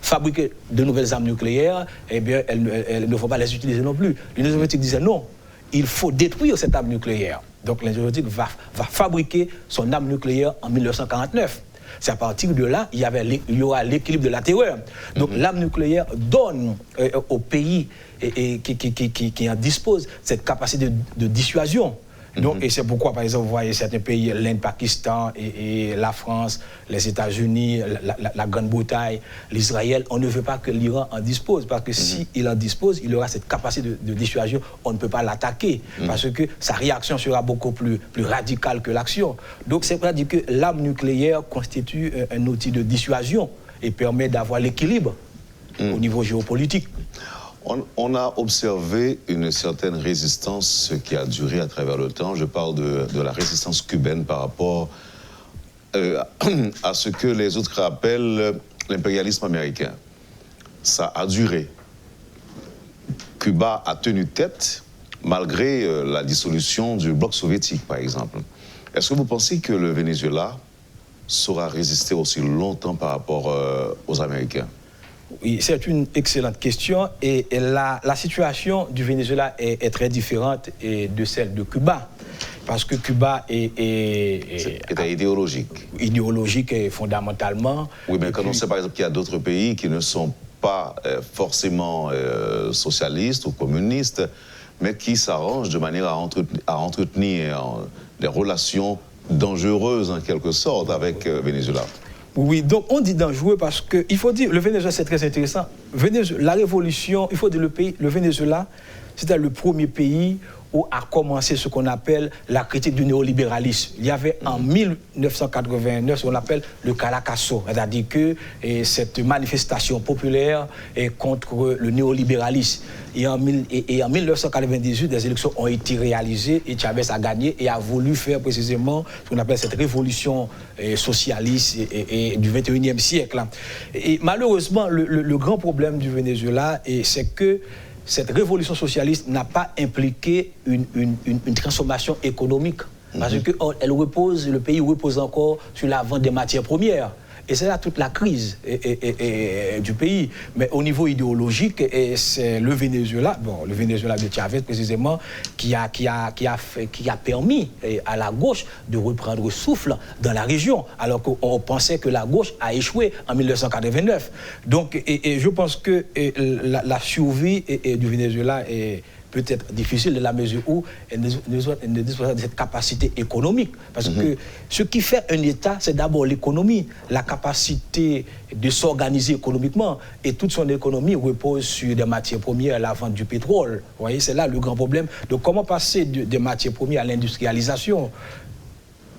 fabriquer de nouvelles armes nucléaires, eh bien, elles ne faut pas les utiliser non plus. L'Union soviétique disait non, il faut détruire cette arme nucléaire. Donc l'Union soviétique va fabriquer son arme nucléaire en 1949. C'est à partir de là, il y aura l'équilibre de la terreur. Donc l'arme nucléaire donne aux pays qui en disposent cette capacité de dissuasion. Donc, et c'est pourquoi, par exemple, vous voyez certains pays, l'Inde, Pakistan, et la France, les États-Unis, la Grande-Bretagne, l'Israël, on ne veut pas que l'Iran en dispose, parce que s'il en dispose, il aura cette capacité de dissuasion, on ne peut pas l'attaquer, parce que sa réaction sera beaucoup plus radicale que l'action. Donc, c'est pour ça que l'arme nucléaire constitue un outil de dissuasion et permet d'avoir l'équilibre au niveau géopolitique. On a observé une certaine résistance qui a duré à travers le temps. Je parle de la résistance cubaine par rapport à ce que les autres appellent l'impérialisme américain. Ça a duré. Cuba a tenu tête malgré la dissolution du bloc soviétique, par exemple. Est-ce que vous pensez que le Venezuela saura résister aussi longtemps par rapport aux Américains ? Oui, c'est une excellente question et la situation du Venezuela est très différente de celle de Cuba. Parce que Cuba est idéologique. Idéologique et fondamentalement. Oui, mais quand on sait par exemple qu'il y a d'autres pays qui ne sont pas forcément socialistes ou communistes, mais qui s'arrangent de manière à entretenir des relations dangereuses en quelque sorte avec Venezuela. Oui, donc on dit dangereux parce qu'il faut dire, le Venezuela c'est très intéressant. La révolution, il faut dire le Venezuela, c'était le premier pays où a commencé ce qu'on appelle la critique du néolibéralisme. Il y avait en 1989 ce qu'on appelle le Caracazo, c'est-à-dire que cette manifestation populaire est contre le néolibéralisme. Et en 1998, des élections ont été réalisées et Chavez a gagné et a voulu faire précisément ce qu'on appelle cette révolution socialiste du 21e siècle. Et malheureusement, le grand problème du Venezuela, c'est que cette révolution socialiste n'a pas impliqué une transformation économique. Parce que le pays repose encore sur la vente des matières premières. Et c'est là toute la crise du pays. Mais au niveau idéologique, c'est le Venezuela de Chavez précisément, qui a permis à la gauche de reprendre souffle dans la région, alors qu'on pensait que la gauche a échoué en 1989. Donc, je pense que la survie du Venezuela est peut-être difficile de la mesure où elle ne dispose pas de cette capacité économique. Parce que ce qui fait un État, c'est d'abord l'économie, la capacité de s'organiser économiquement. Et toute son économie repose sur des matières premières, la vente du pétrole. Vous voyez, c'est là le grand problème. Donc comment passer des matières premières à l'industrialisation ?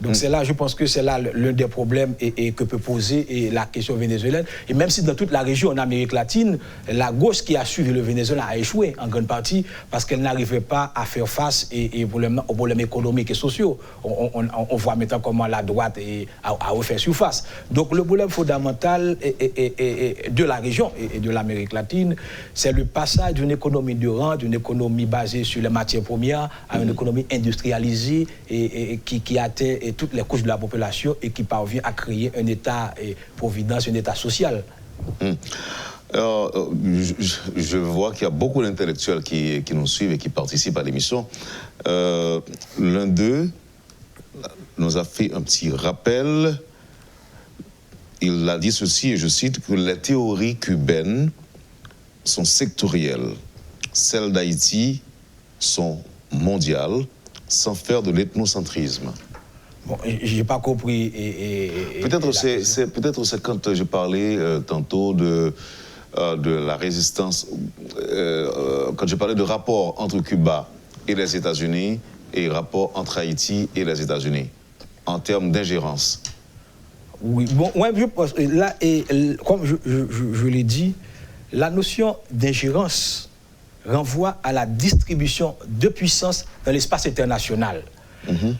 Donc c'est là, je pense que c'est là l'un des problèmes que peut poser la question vénézuélienne. Et même si dans toute la région, en Amérique latine, la gauche qui a suivi le Venezuela a échoué en grande partie parce qu'elle n'arrivait pas à faire face aux problèmes économiques et sociaux. On voit maintenant comment la droite a refait surface. Donc le problème fondamental de la région et de l'Amérique latine, c'est le passage d'une économie de rente, d'une économie basée sur les matières premières, à une économie industrialisée qui atteint toutes les couches de la population et qui parvient à créer un État-providence, un État social. Alors, je vois qu'il y a beaucoup d'intellectuels qui nous suivent et qui participent à l'émission. L'un d'eux nous a fait un petit rappel. Il a dit ceci, et je cite, que les théories cubaines sont sectorielles. Celles d'Haïti sont mondiales, sans faire de l'ethnocentrisme. Bon, j'ai pas compris. Peut-être c'est quand je parlais tantôt de la résistance, quand je parlais de rapport entre Cuba et les États-Unis et rapport entre Haïti et les États-Unis en termes d'ingérence. Oui, bon, ouais, je pense là, comme je l'ai dit, La notion d'ingérence renvoie à la distribution de puissance dans l'espace international.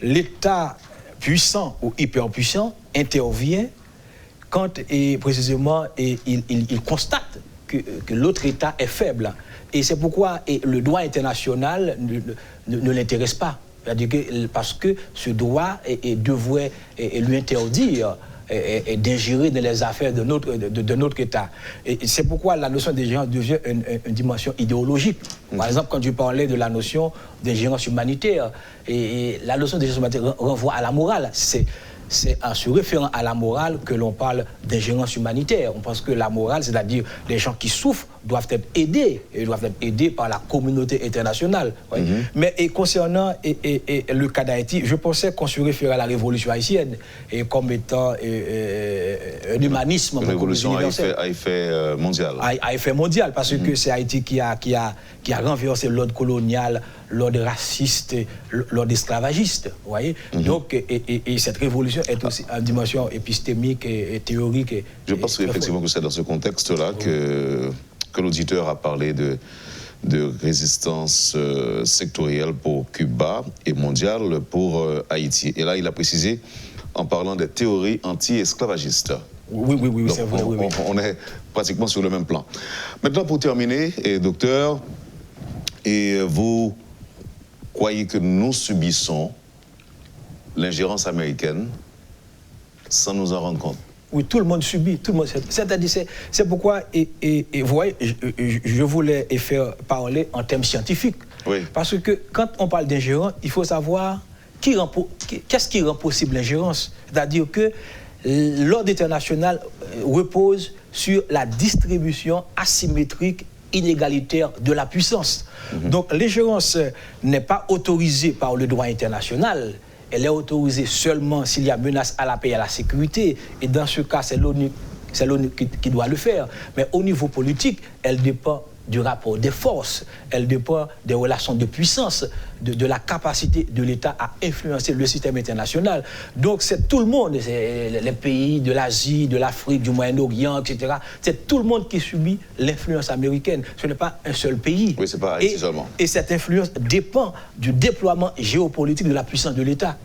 L'État puissant ou hyperpuissant intervient quand précisément il constate que l'autre État est faible. Et c'est pourquoi le droit international ne l'intéresse pas. C'est-à-dire parce que ce droit devrait lui interdire d'ingérer dans les affaires de notre État. Et c'est pourquoi la notion d'ingérence devient une dimension idéologique. Par exemple, quand je parlais de la notion d'ingérence humanitaire, et la notion d'ingérence humanitaire renvoie à la morale. C'est en se référant à la morale que l'on parle d'ingérence humanitaire. On pense que la morale, c'est-à-dire les gens qui souffrent, doivent être aidés par la communauté internationale. Mais concernant le cas d'Haïti, je pensais qu'on se référait à la révolution haïtienne comme étant un humanisme. Une révolution à effet mondial. À effet mondial, parce que c'est Haïti qui a renversé l'ordre colonial, l'ordre raciste, l'ordre esclavagiste. Voyez. Donc, et cette révolution est aussi en dimension épistémique et théorique. Je pense effectivement que c'est dans ce contexte-là que l'auditeur a parlé de résistance sectorielle pour Cuba et mondiale pour Haïti. Et là, il a précisé en parlant des théories anti-esclavagistes. Oui, donc, c'est vrai. On est pratiquement sur le même plan. Maintenant, pour terminer, docteur, vous croyez que nous subissons l'ingérence américaine sans nous en rendre compte? Oui, tout le monde subit, tout le monde. C'est-à-dire, c'est pourquoi, vous voyez, je voulais faire parler en termes scientifiques. Oui. Parce que quand on parle d'ingérence, il faut savoir qu'est-ce qui rend possible l'ingérence. C'est-à-dire que l'ordre international repose sur la distribution asymétrique inégalitaire de la puissance. Donc l'ingérence n'est pas autorisée par le droit international. Elle est autorisée seulement s'il y a menace à la paix et à la sécurité. Et dans ce cas, c'est l'ONU qui doit le faire. Mais au niveau politique, elle dépend du rapport des forces. Elle dépend des relations de puissance, de la capacité de l'État à influencer le système international. Donc c'est tout le monde, c'est les pays de l'Asie, de l'Afrique, du Moyen-Orient, etc. C'est tout le monde qui subit l'influence américaine. Ce n'est pas un seul pays. Oui, c'est pas Haïti seulement. Et cette influence dépend du déploiement géopolitique de la puissance de l'État.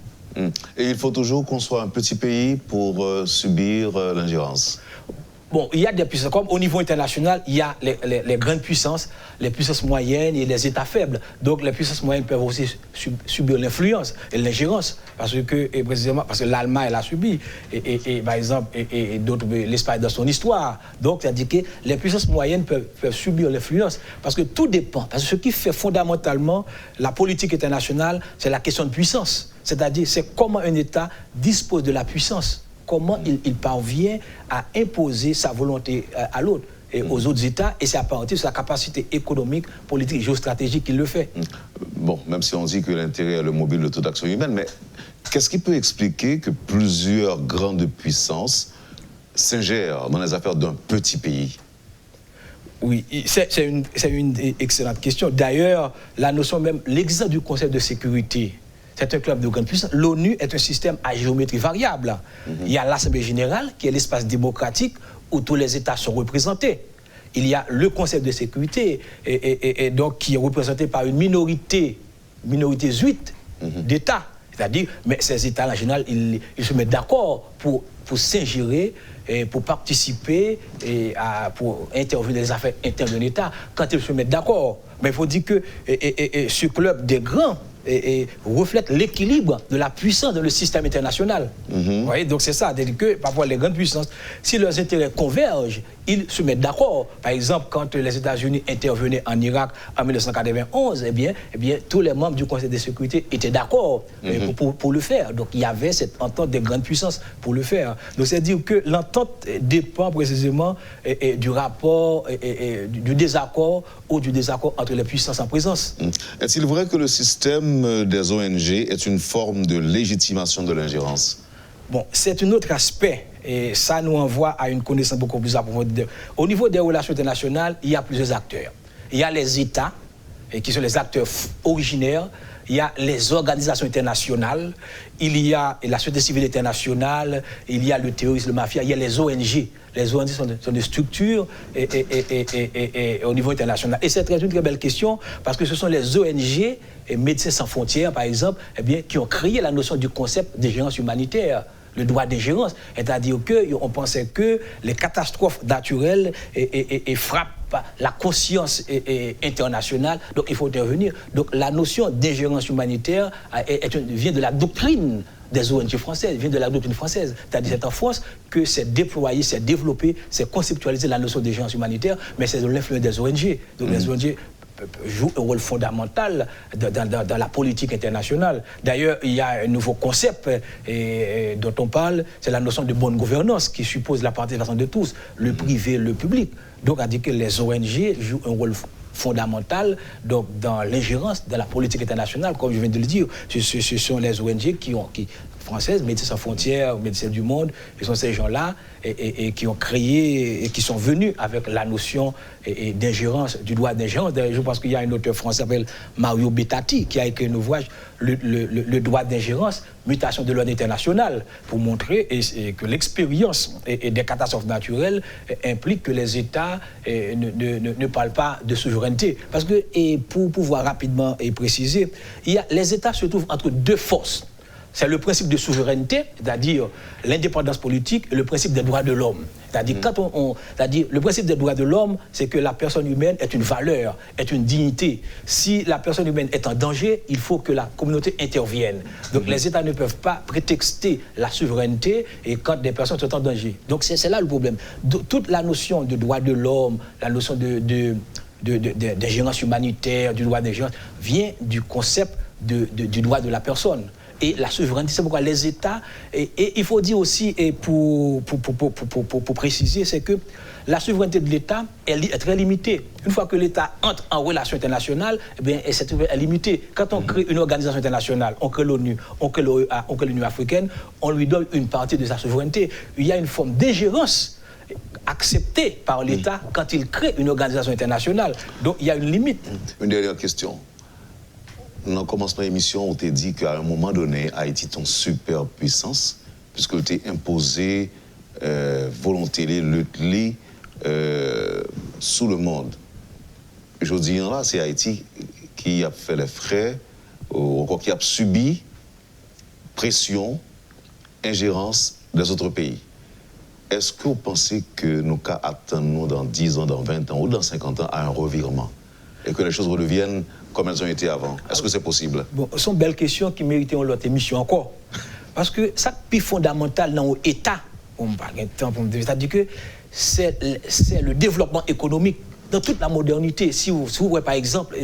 Et il faut toujours qu'on soit un petit pays pour subir l'ingérence. Bon, il y a des puissances, comme au niveau international, il y a les grandes puissances, les puissances moyennes et les États faibles. Donc les puissances moyennes peuvent aussi subir l'influence et l'ingérence, parce que l'Allemagne elle a subi, et par exemple, et d'autres, l'Espagne dans son histoire. Donc c'est-à-dire que les puissances moyennes peuvent subir l'influence, parce que tout dépend. Parce que ce qui fait fondamentalement la politique internationale, c'est la question de puissance. C'est-à-dire, c'est comment un État dispose de la puissance. Comment il parvient à imposer sa volonté à l'autre et aux autres États, et c'est à partir de sa capacité économique, politique, géostratégique qu'il le fait. Bon, même si on dit que l'intérêt est le mobile de toute action humaine, mais qu'est-ce qui peut expliquer que plusieurs grandes puissances s'ingèrent dans les affaires d'un petit pays? Oui, c'est une excellente question. D'ailleurs, la notion même, l'exemple du Conseil de sécurité, c'est un club de grande puissance. L'ONU est un système à géométrie variable. Il y a l'Assemblée générale, qui est l'espace démocratique où tous les États sont représentés. Il y a le Conseil de sécurité, et donc qui est représenté par une minorité 8 d'États. C'est-à-dire, mais ces États, en général, ils se mettent d'accord pour s'ingérer, pour participer, pour intervenir dans les affaires internes d'un État, quand ils se mettent d'accord. Mais il faut dire que ce club des grands reflète l'équilibre de la puissance dans le système international. Vous voyez, donc c'est ça, c'est-à-dire que parfois les grandes puissances, si leurs intérêts convergent, ils se mettent d'accord. Par exemple, quand les États-Unis intervenaient en Irak en 1991, eh bien, tous les membres du Conseil de sécurité étaient d'accord pour le faire. Donc il y avait cette entente des grandes puissances pour le faire. Donc c'est-à-dire que l'entente dépend précisément du rapport, du désaccord ou du désaccord entre les puissances en présence. Est-il vrai que le système des ONG est une forme de légitimation de l'ingérence? Bon, c'est un autre aspect, et ça nous envoie à une connaissance beaucoup plus approfondie. Au niveau des relations internationales, il y a plusieurs acteurs. Il y a les États, et qui sont les acteurs originaires. Il y a les organisations internationales, il y a la société civile internationale, il y a le terrorisme, le mafia, il y a les ONG. Les ONG sont des structures et au niveau international. Et c'est une très belle question parce que ce sont les ONG et Médecins sans frontières, par exemple, eh bien, qui ont créé la notion du concept d'ingérence humanitaire. Le droit d'ingérence, c'est-à-dire qu'on pensait que les catastrophes naturelles frappent la conscience internationale, donc il faut intervenir. Donc la notion d'ingérence humanitaire vient de la doctrine des ONG françaises, vient de la doctrine française. C'est-à-dire c'est en France que c'est déployé, c'est développé, c'est conceptualisé la notion d'ingérence humanitaire, mais c'est de l'influence des ONG. Donc les ONG joue un rôle fondamental dans la politique internationale. D'ailleurs, il y a un nouveau concept dont on parle, c'est la notion de bonne gouvernance qui suppose la participation de tous, le privé, le public. Donc, à dire que les ONG jouent un rôle fondamental donc, dans l'ingérence de la politique internationale, comme je viens de le dire. Ce sont les ONG françaises, Médecins sans frontières, Médecins du monde, ce sont ces gens-là et qui ont créé et qui sont venus avec la notion d'ingérence, du droit d'ingérence. Je pense qu'il y a un auteur français qui s'appelle Mario Bettati qui a écrit un ouvrage, le droit d'ingérence, mutation de l'ordre international, pour montrer que l'expérience des catastrophes naturelles implique que les États ne parlent pas de souveraineté. Parce que, pour pouvoir rapidement préciser, les États se trouvent entre deux forces. C'est le principe de souveraineté, c'est-à-dire l'indépendance politique, et le principe des droits de l'homme. C'est-à-dire, c'est-à-dire, le principe des droits de l'homme, c'est que la personne humaine est une valeur, est une dignité. Si la personne humaine est en danger, il faut que la communauté intervienne. Donc les États ne peuvent pas prétexter la souveraineté et quand des personnes sont en danger. Donc c'est là le problème. Toute la notion de droits de l'homme, la notion d'ingérence humanitaire, du droit d'ingérence, vient du concept du droit de la personne. Et la souveraineté, c'est pourquoi les États, et il faut dire aussi, et pour préciser, c'est que la souveraineté de l'État est très limitée. Une fois que l'État entre en relation internationale, eh bien, c'est limité. Quand on crée une organisation internationale, on crée l'ONU, on crée l'OEA, on crée l'Union africaine, on lui donne une partie de sa souveraineté. Il y a une forme d'ingérence acceptée par l'État quand il crée une organisation internationale. Donc il y a une limite. Une dernière question. Dans le commencement de l'émission, on t'a dit qu'à un moment donné, Haïti est une superpuissance, puisqu'il t'a imposé volonté sous le monde. Je dis là, c'est Haïti qui a fait les frais, ou qui a subi pression, ingérence des autres pays. Est-ce que vous pensez que nous allons attendre dans 10 ans, dans 20 ans ou dans 50 ans à un revirement et que les choses redeviennent comme elles ont été avant? Est-ce que c'est possible? Bon, ce sont de belles questions qui méritent une autre émission encore. Parce que ça qui est fondamental dans l'État, c'est-à-dire que c'est le développement économique dans toute la modernité. Si vous voyez par exemple,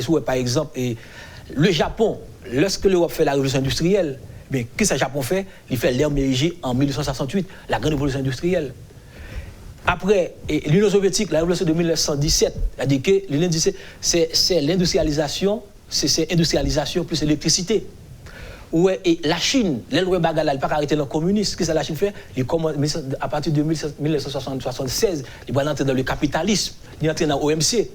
le Japon, lorsque l'Europe fait la révolution industrielle, mais qu'est-ce que le Japon fait? Il fait l'ère Meiji en 1868, la grande révolution industrielle. Après, l'Union soviétique, la révolution de 1917, c'est-à-dire que c'est l'industrialisation, c'est industrialisation plus électricité. Ouais, et la Chine, l'Elwe Bagala, elle n'a pas arrêté le communisme. Qu'est-ce que la Chine fait? Il commence, à partir de 1976, il va entrer dans le capitalisme, il va entrer dans l'OMC.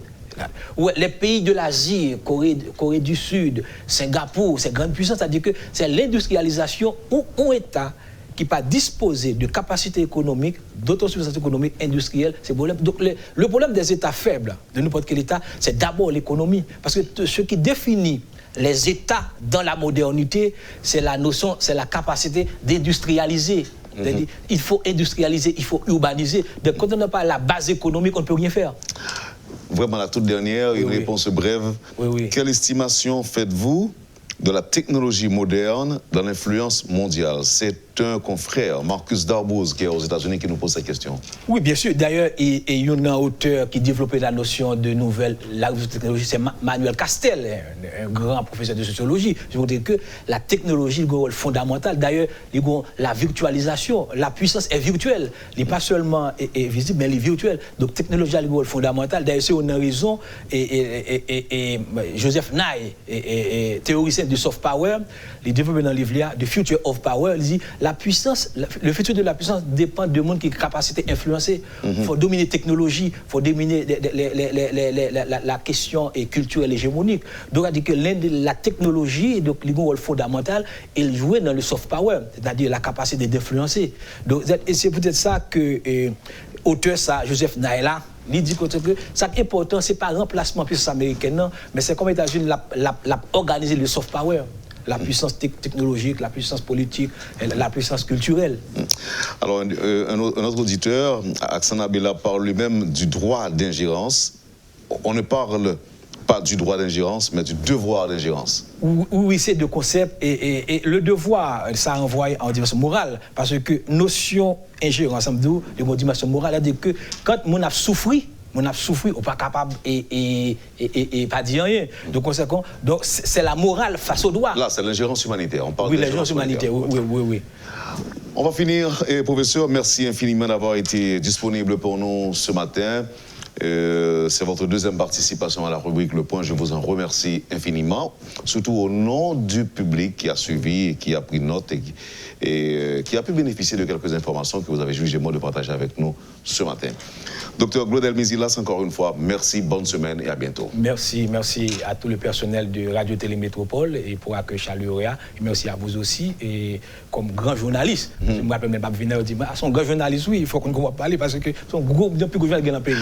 Ouais, les pays de l'Asie, Corée du Sud, Singapour, ces grandes puissances, c'est-à-dire que c'est l'industrialisation où un État qui n'est pas disposé de capacités économiques, d'autosuffisance économique, industrielle, c'est le problème. Donc le problème des États faibles, de n'importe quel État, c'est d'abord l'économie. Parce que ce qui définit les États dans la modernité, c'est la notion, c'est la capacité d'industrialiser. Il faut industrialiser, il faut urbaniser. Donc quand on n'a pas la base économique, on ne peut rien faire. Vraiment, la toute dernière, une réponse brève. Oui. Quelle estimation faites-vous de la technologie moderne dans l'influence mondiale? C'est un confrère, Marcus Darbouz, qui est aux États-Unis, qui nous pose cette question. Oui, bien sûr. D'ailleurs, il y a un auteur qui développait la notion de nouvelle technologie, c'est Manuel Castel, un grand professeur de sociologie. Je vous dis que la technologie est un rôle fondamental. D'ailleurs, la virtualisation, la puissance est virtuelle. Elle n'est pas seulement visible, mais elle est virtuelle. Donc, technologie a un rôle fondamental. D'ailleurs, c'est une raison, Joseph Nye, théoricien du soft power, il développe dans le livre The Future of Power, il dit la puissance, le futur de la puissance dépend de monde qui a capacité d'influencer. Il faut dominer la technologie, il faut dominer la question culturelle hégémonique. Donc, on dit que la technologie, donc, le rôle fondamental, est joué dans le soft power, c'est-à-dire la capacité d'influencer. Donc, et c'est peut-être ça que auteur, ça, Joseph Naila, il dit que ça qui est important, ce n'est pas le remplacement de la puissance américaine, non, mais c'est comme les États-Unis l'a organisé le soft power. La puissance technologique, la puissance politique, la puissance culturelle. Alors, un autre auditeur, Aksan Abela, parle lui-même du droit d'ingérence. On ne parle pas du droit d'ingérence, mais du devoir d'ingérence. Oui, c'est deux concepts. Et le devoir, ça renvoie en dimension morale. Parce que notion ingérence, de dimension morale, c'est-à-dire que quand on a souffri, on n'est pas capable et pas dire rien. Donc, c'est la morale face au droit. Là, c'est l'ingérence humanitaire. On parle oui, l'ingérence humanitaire, oui. On va finir. Professeur, merci infiniment d'avoir été disponible pour nous ce matin. C'est votre deuxième participation à la rubrique Le Point. Je vous en remercie infiniment, surtout au nom du public qui a suivi, et qui a pris note et qui a pu bénéficier de quelques informations que vous avez jugé bon de partager avec nous ce matin. Docteur Claudel Mézilas, encore une fois, merci, bonne semaine et à bientôt. Merci à tout le personnel de Radio-Télé Métropole et pour l'accueil chaleureux. Et merci à vous aussi. Et comme grand journaliste, je me rappelle même pas venir dire, son grand journaliste, oui, il faut qu'on ne parler parce que son gros, plus gros journaliste dans le pays.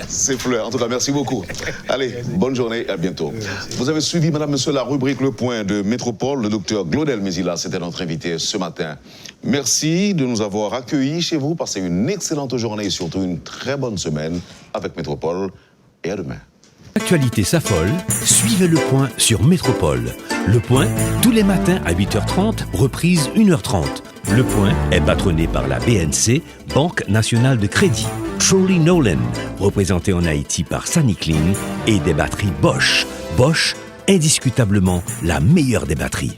C'est fleur. En tout cas, merci beaucoup. Allez, bonne journée et à bientôt. Vous avez suivi, madame, monsieur, la rubrique Le Point de Métropole. Le docteur Claudel Mézilas, c'était notre invité ce matin. Merci de nous avoir accueillis chez vous. Passez une excellente journée et surtout une très bonne semaine avec Métropole. Et à demain. L'actualité s'affole, suivez Le Point sur Métropole. Le Point, tous les matins à 8h30, reprise 1h30. Le Point est patronné par la BNC, Banque Nationale de Crédit. Trolley Nolan, représenté en Haïti par Saniclean, et des batteries Bosch. Bosch, indiscutablement la meilleure des batteries.